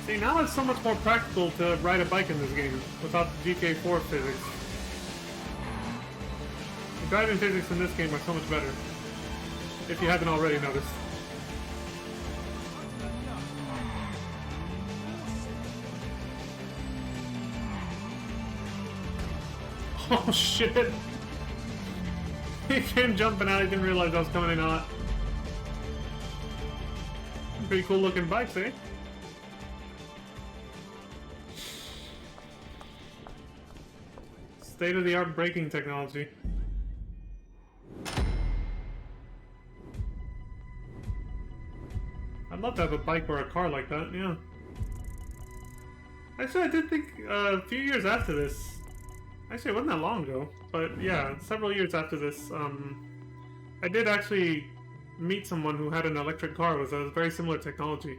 See, now it's so much more practical to ride a bike in this game without the GTA 4 physics. The driving physics in this game are so much better. If you haven't already noticed. Oh shit! He came jumping out, he didn't realize I was coming in hot. Pretty cool looking bikes, eh? State-of-the-art braking technology. I'd love to have a bike or a car like that, yeah. Actually, I did think a few years after this. Actually, it wasn't that long ago, but yeah, several years after this, I did actually meet someone who had an electric car with a very similar technology.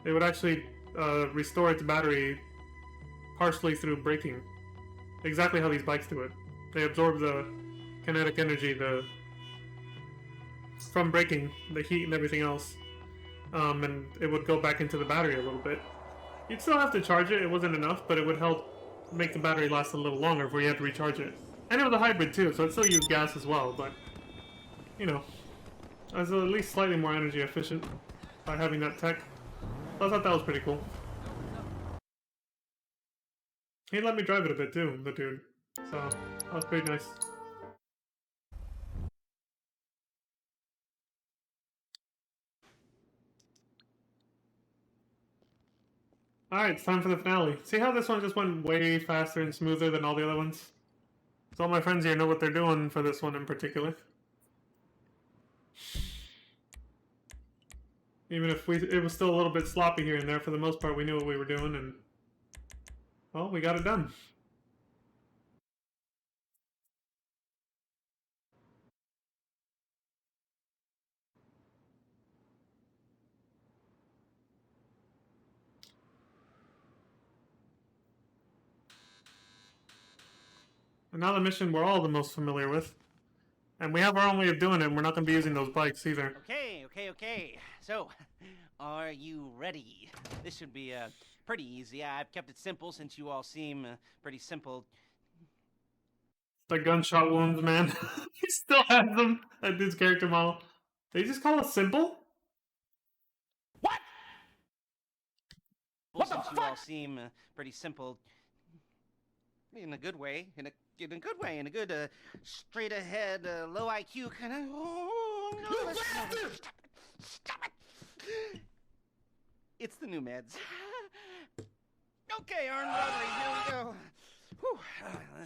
They would actually restore its battery partially through braking. Exactly how these bikes do it. They absorb the kinetic energy from braking, the heat and everything else, and it would go back into the battery a little bit. You'd still have to charge it, it wasn't enough, but it would help make the battery last a little longer before you had to recharge it. And it was a hybrid too, so it still used gas as well, but, you know, it was at least slightly more energy efficient by having that tech. So I thought that was pretty cool. He let me drive it a bit too, the dude. So, that was pretty nice. Alright, it's time for the finale. See how this one just went way faster and smoother than all the other ones? So all my friends here know what they're doing for this one in particular. Even if it was still a little bit sloppy here and there, for the most part we knew what we were doing and... well, we got it done. Another mission we're all the most familiar with. And we have our own way of doing it, and we're not going to be using those bikes either. Okay. So, are you ready? This should be pretty easy. I've kept it simple since you all seem pretty simple. The gunshot wounds, man. He still has them at this character model. They just call it simple? What? Since you all seem pretty simple. In a good way. In a good, straight ahead, low IQ kind of. Oh, no, Stop it! It's the new meds. Okay, armed robbery, here we go. Whew.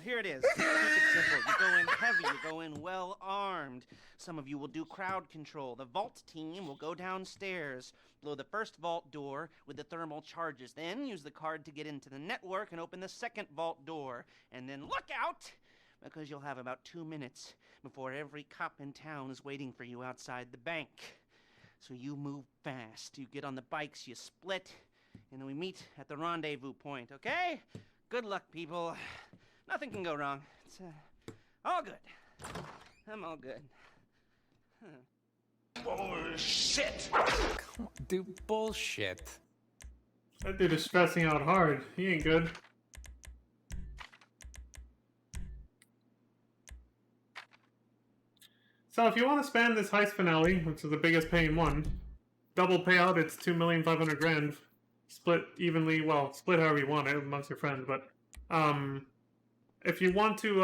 Here it is. Keep it simple. You go in heavy, you go in well armed. Some of you will do crowd control. The vault team will go downstairs, blow the first vault door with the thermal charges, then use the card to get into the network and open the second vault door. And then look out, because you'll have about 2 minutes before every cop in town is waiting for you outside the bank. So you move fast. You get on the bikes, you split, and then we meet at the rendezvous point, okay? Good luck, people. Nothing can go wrong. It's all good. I'm all good. Bullshit! Dude, bullshit. That dude is stressing out hard. He ain't good. So if you want to spam this heist finale, which is the biggest paying one, double payout, it's 2,500,000. Split evenly, well, split however you want it amongst your friends, but if you want to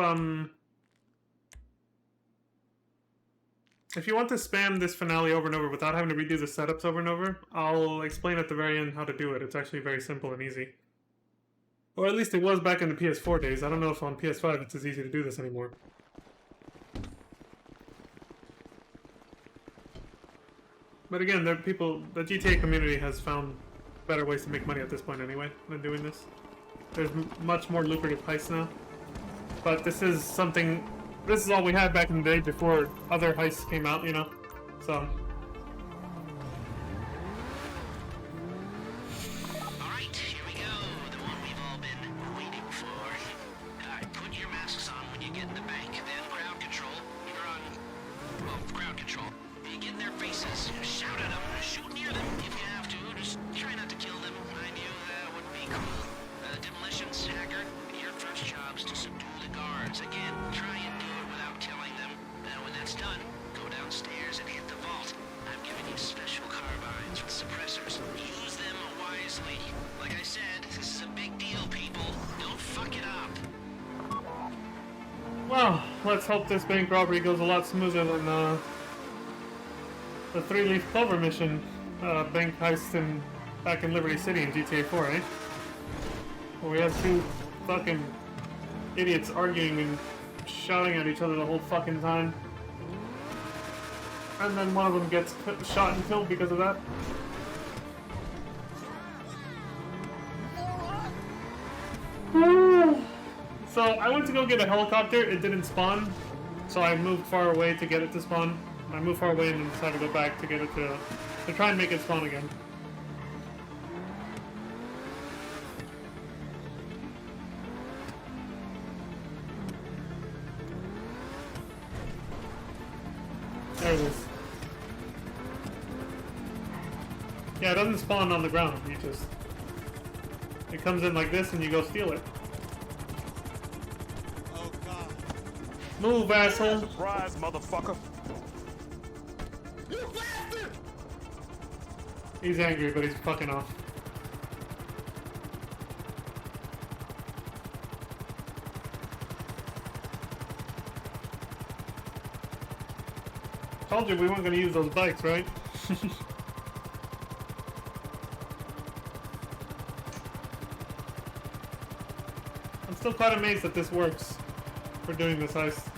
spam this finale over and over without having to redo the setups over and over, I'll explain at the very end how to do it. It's actually very simple and easy. Or at least it was back in the PS4 days. I don't know if on PS5 it's as easy to do this anymore. But again, the GTA community has found better ways to make money at this point anyway than doing this. There's much more lucrative heists now. But this is all we had back in the day before other heists came out, you know? So. Alright, here we go. The one we've all been waiting for. Alright, put your masks on when you get in the bank. Then crowd control. You're on, well, crowd control. You get in their faces, shout at them, shoot near them if you have to. Just try not to kill them. I knew that would be cool. Demolitions, Haggard, your first job's to subdue the guards. Again, try and do it without killing them. When that's done, go downstairs and hit the vault. I'm giving you special carbines with suppressors. Use them wisely. Like I said, this is a big deal, people. Don't fuck it up. Well, let's hope this bank robbery goes a lot smoother than the Three-Leaf Clover mission bank heist back in Liberty City in GTA 4, eh? Where we had two fucking idiots arguing and shouting at each other the whole fucking time. And then one of them gets shot and killed because of that. So I went to go get a helicopter, it didn't spawn, so I moved far away to get it to spawn. I moved far away and then decided to go back to get it to try and make it spawn again. There it is. Yeah, it doesn't spawn on the ground, it comes in like this and you go steal it. Oh god. Move, asshole! Surprise, motherfucker. You bastard! He's angry, but he's fucking off. Told you we weren't gonna use those bikes, right? I'm still quite amazed that this works for doing this heist.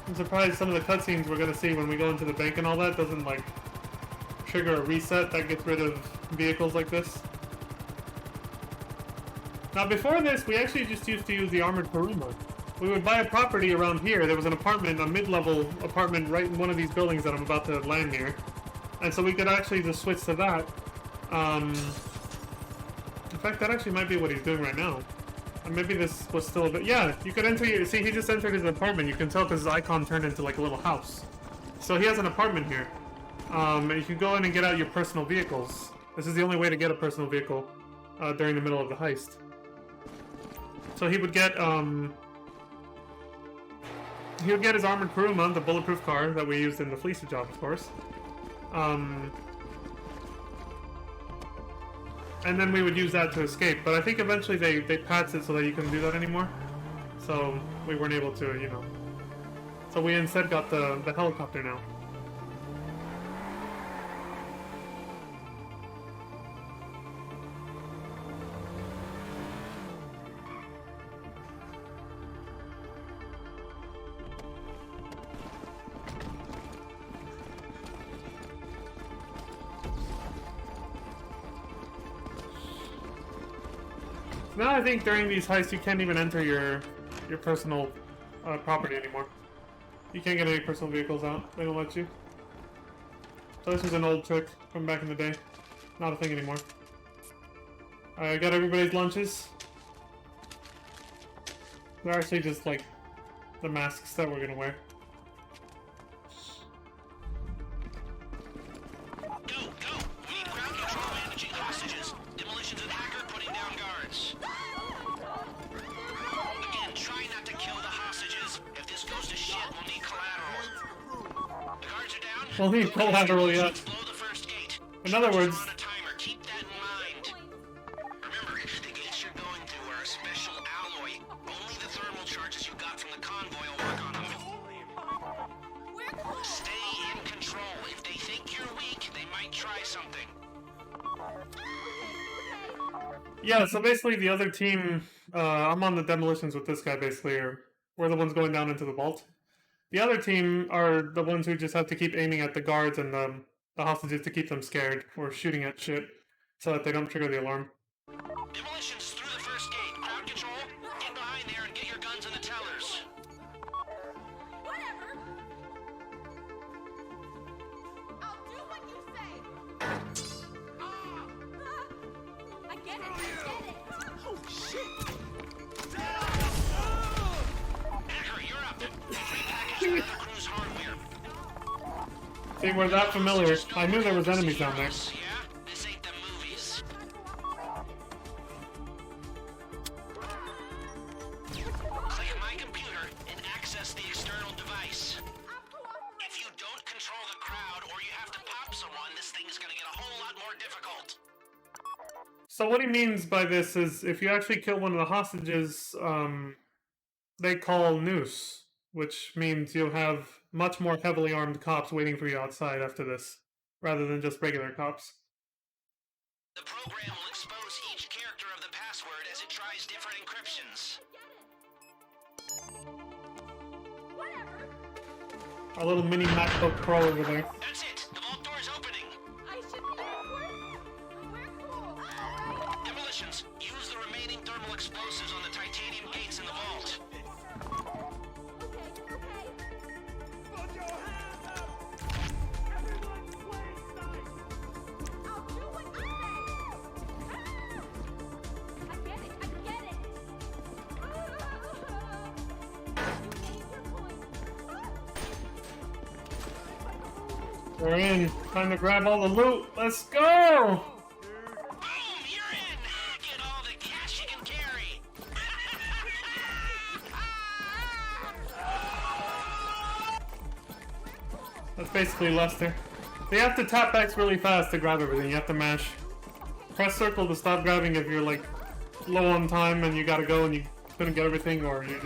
I'm surprised some of the cutscenes we're gonna see when we go into the bank and all that doesn't, like, trigger a reset that gets rid of vehicles like this. Now before this, we actually just used to use the armored Kuruma. We would buy a property around here. There was an apartment, a mid-level apartment right in one of these buildings that I'm about to land near. And so we could actually just switch to that. In fact, that actually might be what he's doing right now. And maybe this was still a bit... Yeah, you could enter your... See, he just entered his apartment. You can tell because his icon turned into like a little house. So he has an apartment here. And you can go in and get out your personal vehicles. This is the only way to get a personal vehicle during the middle of the heist. So he would get... He would get his armored Kuruma, the bulletproof car that we used in the Fleecer job, of course. And then we would use that to escape. But I think eventually they patched it so that you couldn't do that anymore. So we weren't able to, you know. So we instead got the helicopter now. Now I think during these heists you can't even enter your personal property anymore. You can't get any personal vehicles out. They don't let you. So this was an old trick from back in the day. Not a thing anymore. I got everybody's lunches. They're actually just like the masks that we're gonna wear. Go, go! We need ground control managing hostages. Demolitions and Hacker putting down guards. Again, try not to kill the hostages. If this goes to shit, we'll need collateral. The guards are down. We'll need collateral, yeah. Blow the first gate. In other words, On a timer. Keep that in mind. Remember, the gates you're going through are a special alloy. Only the thermal charges you got from the convoy will work on them. Stay in control. If they think you're weak, they might try something. yeah, so basically the other team, I'm on the demolitions with this guy basically, or we're the ones going down into the vault. The other team are the ones who just have to keep aiming at the guards and the hostages to keep them scared, or shooting at shit, so that they don't trigger the alarm. Demolitions through the first gate. Crowd control. Get behind there and get your guns in the tellers. Whatever. I'll do what you say. I get it. I get it. Oh, shit! Hacker, you're up. Repackage another crew's hardware. See, we're that familiar. I knew there was enemies down there. Yeah? This ain't the movies. Click my computer and access the external device. If you don't control the crowd or you have to pop someone, this thing is gonna get a whole lot more difficult. So what he means by this is if you actually kill one of the hostages, they call noose, which means you'll have much more heavily armed cops waiting for you outside after this, rather than just regular cops. The program will expose each character of the password as it tries different encryptions. A little mini MacBook Pro over there. That's it. The vault door's opening. I should be We're cool. Demolitions. Use the remaining thermal explosives on the titanium gates in the vault. Put your hands up! Everyone, play nice! I'll do what you say. I get it. I get it. You made your point. We're in. Time to grab all the loot. Let's go! Boom! You're in! Get all the cash you can carry! That's basically Lester. So you have to tap X really fast to grab everything. You have to mash. Press circle to stop grabbing if you're like low on time and you gotta go and you couldn't get everything, or you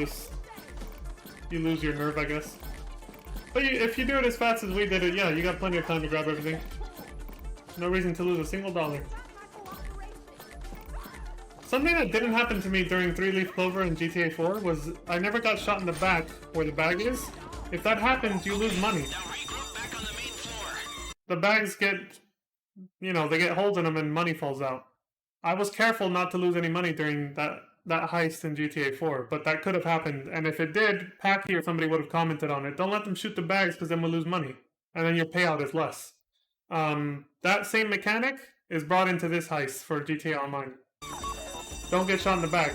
lose your nerve, I guess. But if you do it as fast as we did it, yeah, you got plenty of time to grab everything. No reason to lose a single dollar. Something that didn't happen to me during 3-Leaf Clover and GTA 4 was I never got shot in the back where the bag is. If that happens, you lose money. Now regroup back on the main floor. The bags get, they get holes in them and money falls out. I was careful not to lose any money during that heist in GTA 4, but that could have happened, and if it did, Packy or somebody would have commented on it. Don't let them shoot the bags because then we'll lose money, and then your payout is less. That same mechanic is brought into this heist for GTA Online. Don't get shot in the back.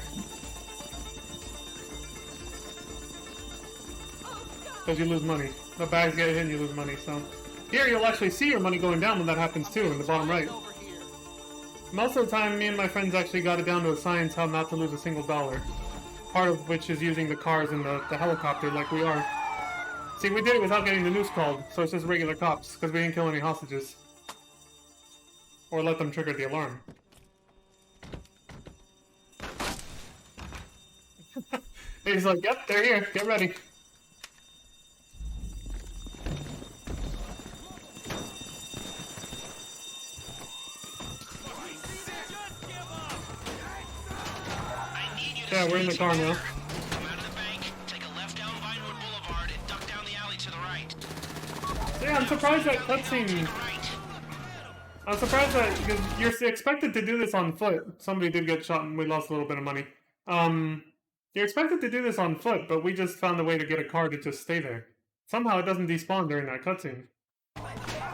Because you lose money. The bags get hit and you lose money, so... Here you'll actually see your money going down when that happens too, in the bottom right. Most of the time, me and my friends actually got it down to a science how not to lose a single dollar. Part of which is using the cars and the helicopter like we are. See, we did it without getting the noose called, so it's just regular cops, because we didn't kill any hostages. Or let them trigger the alarm. He's like, yep, they're here, get ready. Yeah, we're in the car now. Come out of the bank, take a left down Vinewood Boulevard, and duck down the alley to the right. Yeah, I'm surprised that cutscene... Right. I'm surprised that because you're expected to do this on foot. Somebody did get shot and we lost a little bit of money. You're expected to do this on foot, but we just found a way to get a car to just stay there. Somehow it doesn't despawn during that cutscene. Alright, now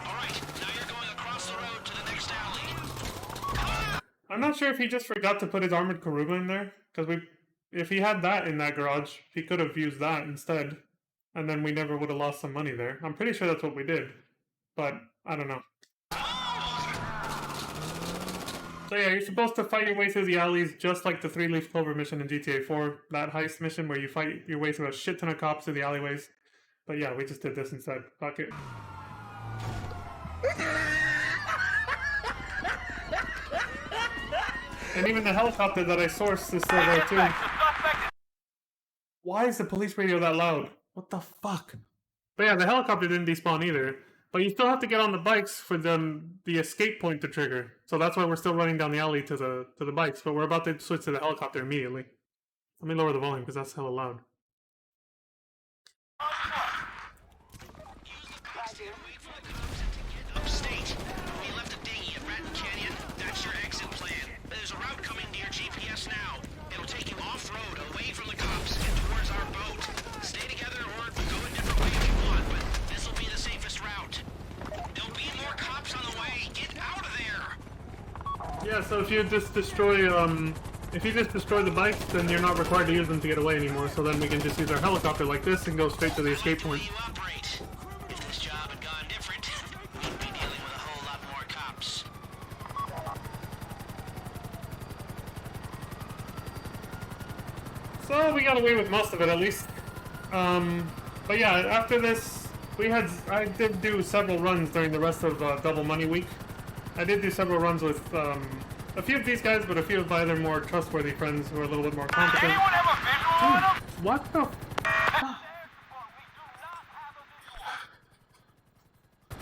you're going across the road to the next alley. I'm not sure if he just forgot to put his armored Karuma in there, because if he had that in that garage, he could have used that instead, and then we never would have lost some money there. I'm pretty sure that's what we did, but I don't know. So yeah, you're supposed to fight your way through the alleys just like the 3-Leaf Clover mission in GTA 4, that heist mission where you fight your way through a shit ton of cops through the alleyways. But yeah, we just did this instead. Fuck it. And even the helicopter that I sourced is still there too. Why is the police radio that loud? What the fuck? But yeah, the helicopter didn't despawn either. But you still have to get on the bikes for the escape point to trigger. So that's why we're still running down the alley to the bikes. But we're about to switch to the helicopter immediately. Let me lower the volume because that's hella loud. Upstate. We left a dinghy at Ratton Canyon. That's your exit plan. There's a route coming to your GPS now. It'll take you off-road, away from the cops, and towards our boat. Stay together or go a different way if you want, but this will be the safest route. There'll be more cops on the way. Get out of there! Yeah, so if you just destroy the bikes, then you're not required to use them to get away anymore. So then we can just use our helicopter like this and go straight to the escape point. You operate. If this job had gone different, we'd be dealing with a whole lot more cops. So we got away with most of it at least. But yeah, after this, I did do several runs during the rest of Double Money Week. I did do several runs with a few of these guys, but a few of my other more trustworthy friends who are a little bit more competent. Dude, what the?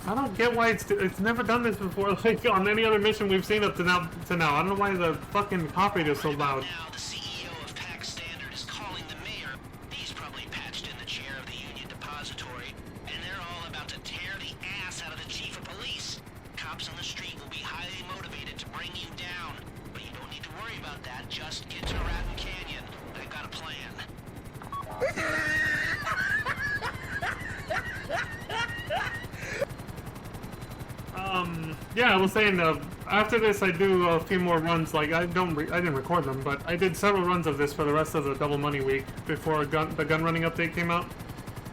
I don't get why it's never done this before. Like on any other mission we've seen up to now. I don't know why the fucking cop radio is so loud. Now the CEO of Pack Standard is calling the mayor. He's probably patched in the chair of the Union Depository, and they're all about to tear the ass out of the chief of police. Cops on the street will be highly motivated to bring you down, but you don't need to worry about that. Just get to Ratton Canyon. I've got a plan. Yeah, I was saying, after this I do a few more runs, like, I didn't record them, but I did several runs of this for the rest of the Double Money Week before the gun running update came out.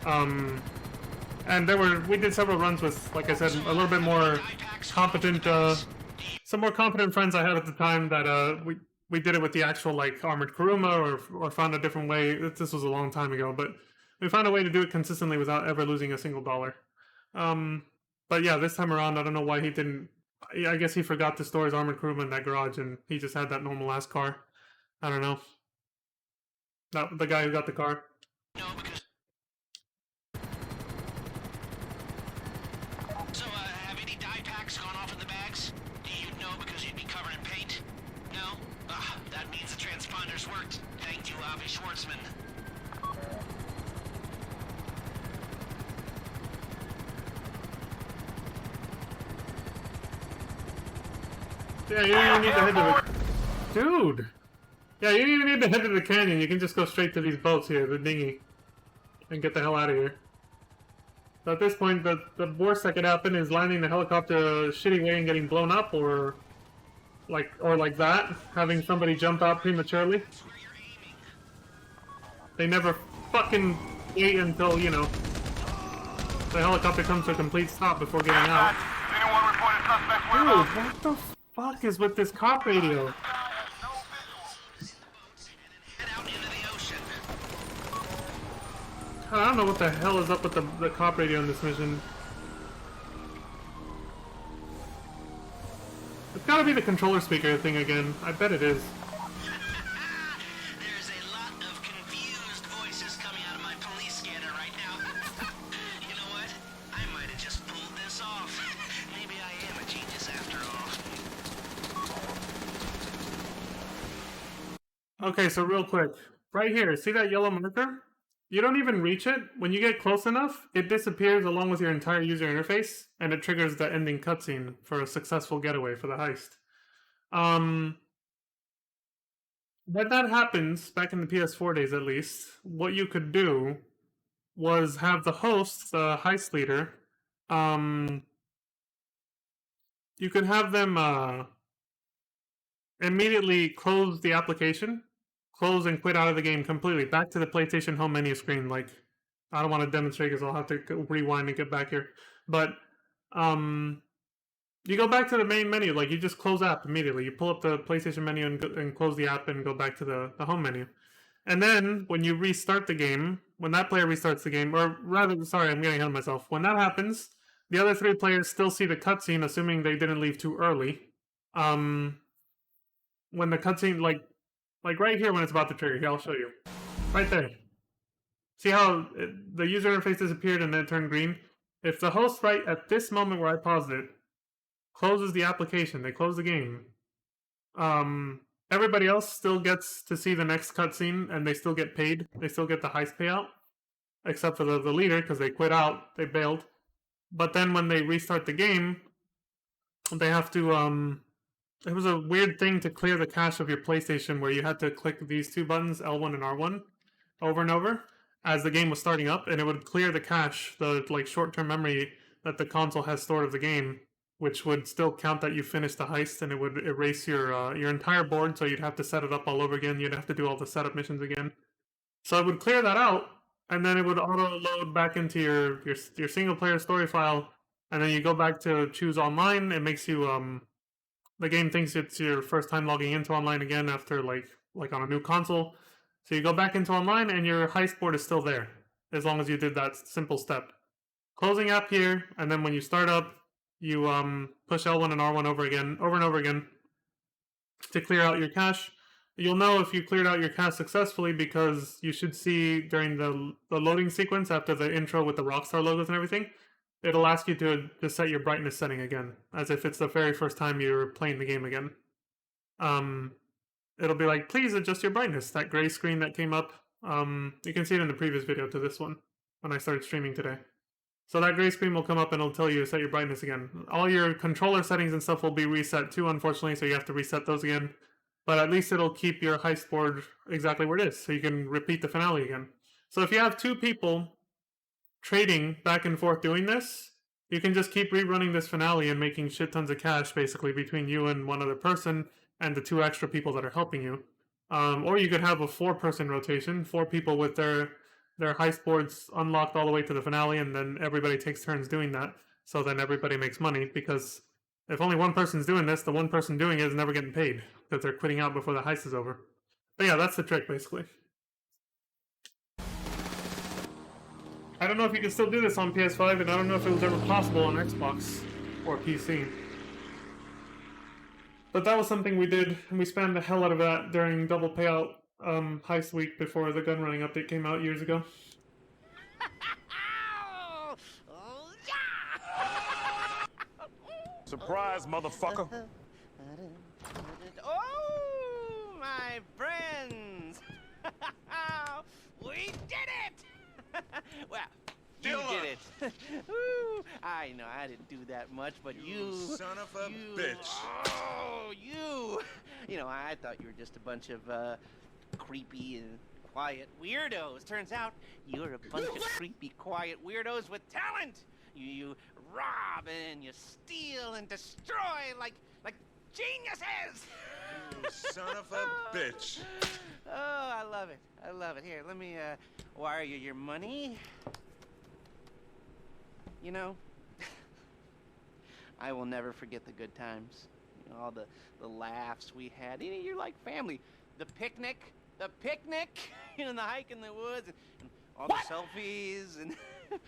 And we did several runs with, like I said, a little bit more competent, some more competent friends I had at the time that, we did it with the actual, like, armored Kuruma or found a different way. This was a long time ago, but we found a way to do it consistently without ever losing a single dollar. But yeah, this time around, I don't know why he didn't. I guess he forgot to store his armored Kuruma in that garage, and he just had that normal ass car. I don't know. That the guy who got the car. No, because... So, have any dye packs gone off in the bags? Do you know because you'd be covered in paint? No? That means the transponders worked. Thank you, Avi Schwartzman. Yeah, you don't even need to head to the... Dude! Yeah, you don't even need to head to the canyon. You can just go straight to these boats here, the dinghy. And get the hell out of here. So at this point, the worst that could happen is landing the helicopter a shitty way and getting blown up, or like that, having somebody jump out prematurely. They never fucking wait until, you know, the helicopter comes to a complete stop before getting out. Dude, what the fuck is with this cop radio? Head out into the ocean. I don't know what the hell is up with the cop radio in this mission. It's gotta be the controller speaker thing again. I bet it is. There's a lot of confused voices coming out of my police scanner right now. You know what? I might have just pulled this off. Maybe I am a genius after all. Okay, so real quick. Right here, see that yellow marker? You don't even reach it. When you get close enough, it disappears along with your entire user interface, and it triggers the ending cutscene for a successful getaway for the heist. When that happens, back in the PS4 days at least, what you could do was have the host, the heist leader, you could have them immediately close the application, close and quit out of the game completely, back to the PlayStation home menu screen. Like, I don't want to demonstrate because I'll have to rewind and get back here. But you go back to the main menu, like you just close app immediately. You pull up the PlayStation menu and close the app and go back to the home menu. And then when you restart the game, when that player restarts the game, or rather, sorry, I'm getting ahead of myself. When that happens, the other 3 players still see the cutscene, assuming they didn't leave too early. When the cutscene, like right here when it's about to trigger, here, I'll show you. Right there. See how the user interface disappeared and then it turned green? If the host right at this moment where I paused it closes the application, they close the game, everybody else still gets to see the next cutscene and they still get paid. They still get the heist payout, except for the leader because they quit out, they bailed. But then when they restart the game, they have to, it was a weird thing to clear the cache of your PlayStation where you had to click these 2 buttons, L1 and R1, over and over as the game was starting up, and it would clear the cache, the like short-term memory that the console has stored of the game, which would still count that you finished the heist, and it would erase your entire board, so you'd have to set it up all over again. You'd have to do all the setup missions again. So it would clear that out, and then it would auto-load back into your single-player story file, and then you go back to choose online. It makes you, the game thinks it's your first time logging into online again after, like on a new console. So you go back into online, and your heist board is still there, as long as you did that simple step. Closing app here, and then when you start up, you push L1 and R1 over and over again to clear out your cache. You'll know if you cleared out your cache successfully because you should see during the loading sequence after the intro with the Rockstar logos and everything, it'll ask you to set your brightness setting again, as if it's the very first time you're playing the game again. It'll be like, please adjust your brightness, that gray screen that came up. You can see it in the previous video to this one when I started streaming today. So that gray screen will come up and it'll tell you to set your brightness again. All your controller settings and stuff will be reset too, unfortunately, so you have to reset those again. But at least it'll keep your heist board exactly where it is, so you can repeat the finale again. So if you have 2 people trading back and forth doing this, you can just keep rerunning this finale and making shit tons of cash, basically, between you and one other person and the 2 extra people that are helping you. Or you could have a 4-person rotation, 4 people with their heist boards unlocked all the way to the finale, and then everybody takes turns doing that. So then everybody makes money, because if only one person's doing this, the one person doing it is never getting paid, because they're quitting out before the heist is over. But yeah, that's the trick, basically. I don't know if you can still do this on PS5, and I don't know if it was ever possible on Xbox or PC. But that was something we did, and we spammed the hell out of that during Double Payout heist week before the gun running update came out years ago. Oh, yeah! Surprise, motherfucker. Oh, my friends! We did it! Well, you Dylan! did it. Woo. I know I didn't do that much, but you son of a bitch. Oh, you! You know, I thought you were just a bunch of creepy and quiet weirdos. Turns out you're a bunch of creepy, quiet weirdos with talent. You rob and you steal and destroy like geniuses. You son of a bitch. Oh, I love it. I love it. Here, let me wire you your money. You know, I will never forget the good times. You know, all the laughs we had. You know, you're like family. The picnic, you know, the hike in the woods, and all the selfies, and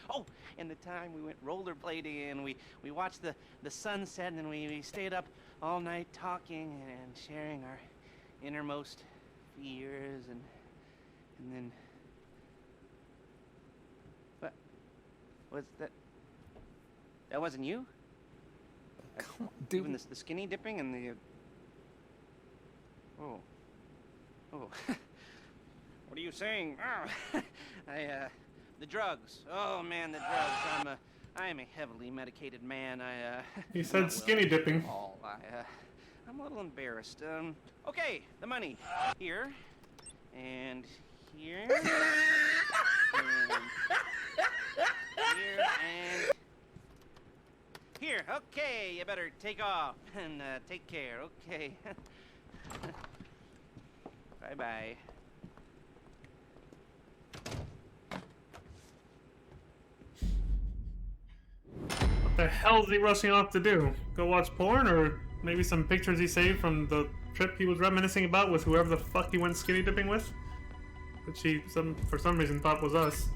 oh, and the time we went rollerblading, and we watched the sunset, and we stayed up all night talking and sharing our innermost fears, and then what was that? That wasn't you? Come on, dude. Even the skinny dipping and the... Oh. What What are you saying? The drugs. Oh man, the drugs. I am a heavily medicated man. He said skinny dipping. I'm a little embarrassed. Okay, the money. Here. And here. And here and here. Okay, you better take off and take care. Okay. Bye-bye. What the hell is he rushing off to do? Go watch porn, or maybe some pictures he saved from the trip he was reminiscing about with whoever the fuck he went skinny dipping with? Which he, for some reason, thought was us.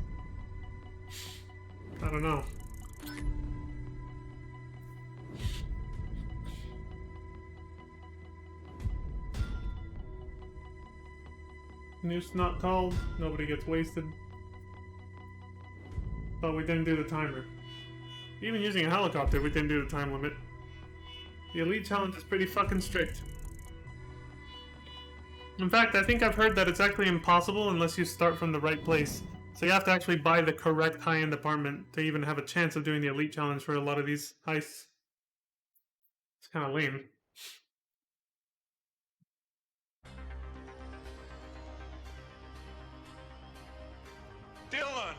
I don't know. Noose not called, nobody gets wasted. But we didn't do the timer. Even using a helicopter, we didn't do the time limit. The Elite Challenge is pretty fucking strict. In fact, I think I've heard that it's actually impossible unless you start from the right place. So you have to actually buy the correct high-end apartment to even have a chance of doing the Elite Challenge for a lot of these heists. It's kind of lame. Dylan!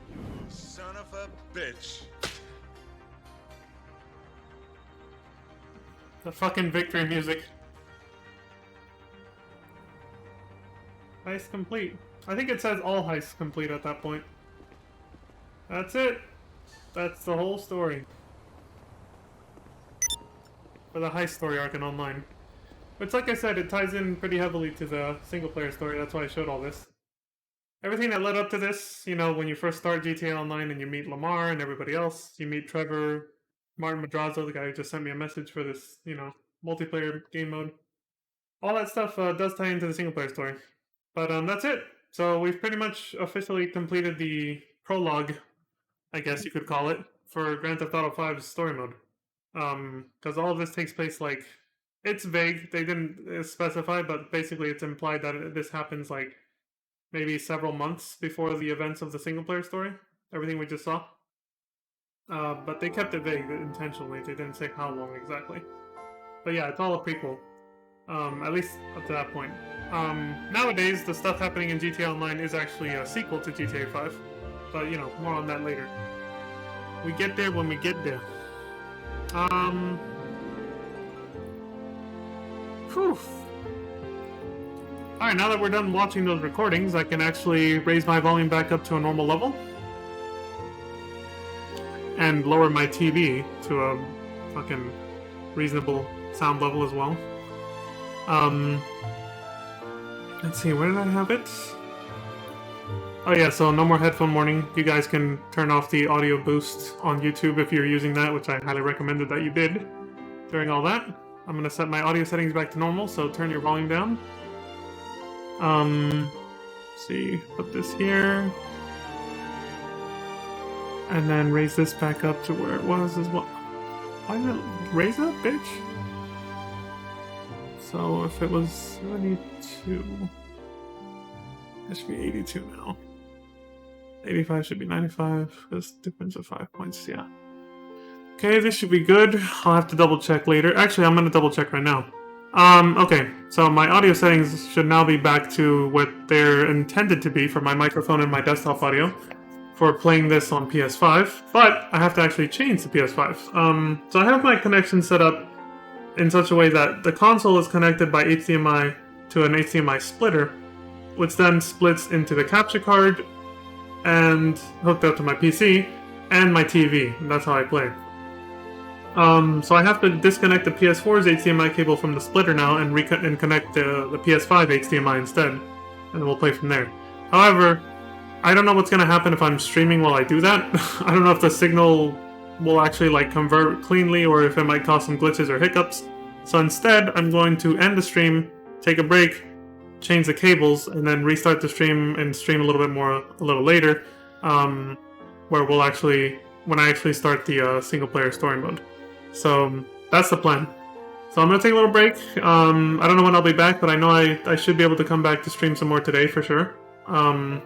You son of a bitch. The fucking victory music. Heist complete. I think it says all heists complete at that point. That's it. That's the whole story. For the heist story arc in online. Which, like I said, it ties in pretty heavily to the single-player story. That's why I showed all this. Everything that led up to this, you know, when you first start GTA Online and you meet Lamar and everybody else, you meet Trevor, Martin Madrazo, the guy who just sent me a message for this, you know, multiplayer game mode. All that stuff does tie into the single-player story. But that's it. So we've pretty much officially completed the prologue, I guess you could call it, for Grand Theft Auto 5's story mode. Because all of this takes place, like, it's vague. They didn't specify, but basically it's implied that this happens, like, maybe several months before the events of the single-player story. Everything we just saw. But they kept it vague intentionally. They didn't say how long exactly. But yeah, it's all a prequel. At least up to that point. Nowadays, the stuff happening in GTA Online is actually a sequel to GTA 5. But, you know, more on that later. We get there when we get there. Whew. Alright, now that we're done watching those recordings, I can actually raise my volume back up to a normal level. And lower my TV to a fucking reasonable sound level as well. Let's see, where did I have it? Oh yeah, so no more headphone warning. You guys can turn off the audio boost on YouTube if you're using that, which I highly recommended that you did during all that. I'm gonna set my audio settings back to normal, so turn your volume down. Let's see, put this here. And then raise this back up to where it was as well. Why did it raise that, bitch? So if it was 72, it should be 82 now. 85 should be 95. That's a difference of 5 points, yeah. Okay, this should be good. I'll have to double check later. Actually, I'm gonna double check right now. Okay, so my audio settings should now be back to what they're intended to be for my microphone and my desktop audio for playing this on PS5, but I have to actually change the PS5. So I have my connection set up in such a way that the console is connected by HDMI to an HDMI splitter, which then splits into the capture card and hooked up to my PC and my TV. And that's how I play. So I have to disconnect the PS4's HDMI cable from the splitter now and connect the PS5 HDMI instead, and then we'll play from there. However, I don't know what's going to happen if I'm streaming while I do that. I don't know if the signal will actually like convert cleanly or if it might cause some glitches or hiccups. So instead, I'm going to end the stream, take a break, change the cables, and then restart the stream and stream a little bit more a little later, where we'll actually, when I actually start the single player story mode. So that's the plan. So I'm gonna take a little break. I don't know when I'll be back, but I know I should be able to come back to stream some more today for sure. And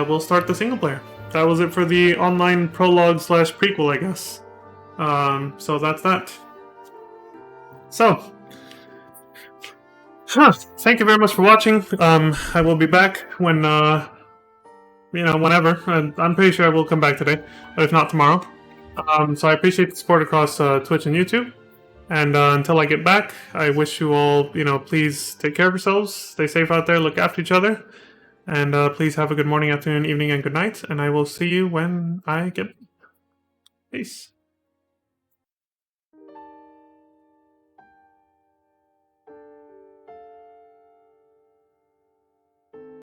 we'll start the single player. That was it for the online prologue / prequel, I guess. So that's that. So, thank you very much for watching. I will be back when, whenever. I'm pretty sure I will come back today, but if not tomorrow. So I appreciate the support across Twitch and YouTube. And until I get back, I wish you all, please take care of yourselves, stay safe out there, look after each other, and please have a good morning, afternoon, evening, and good night. And I will see you when I get. Peace.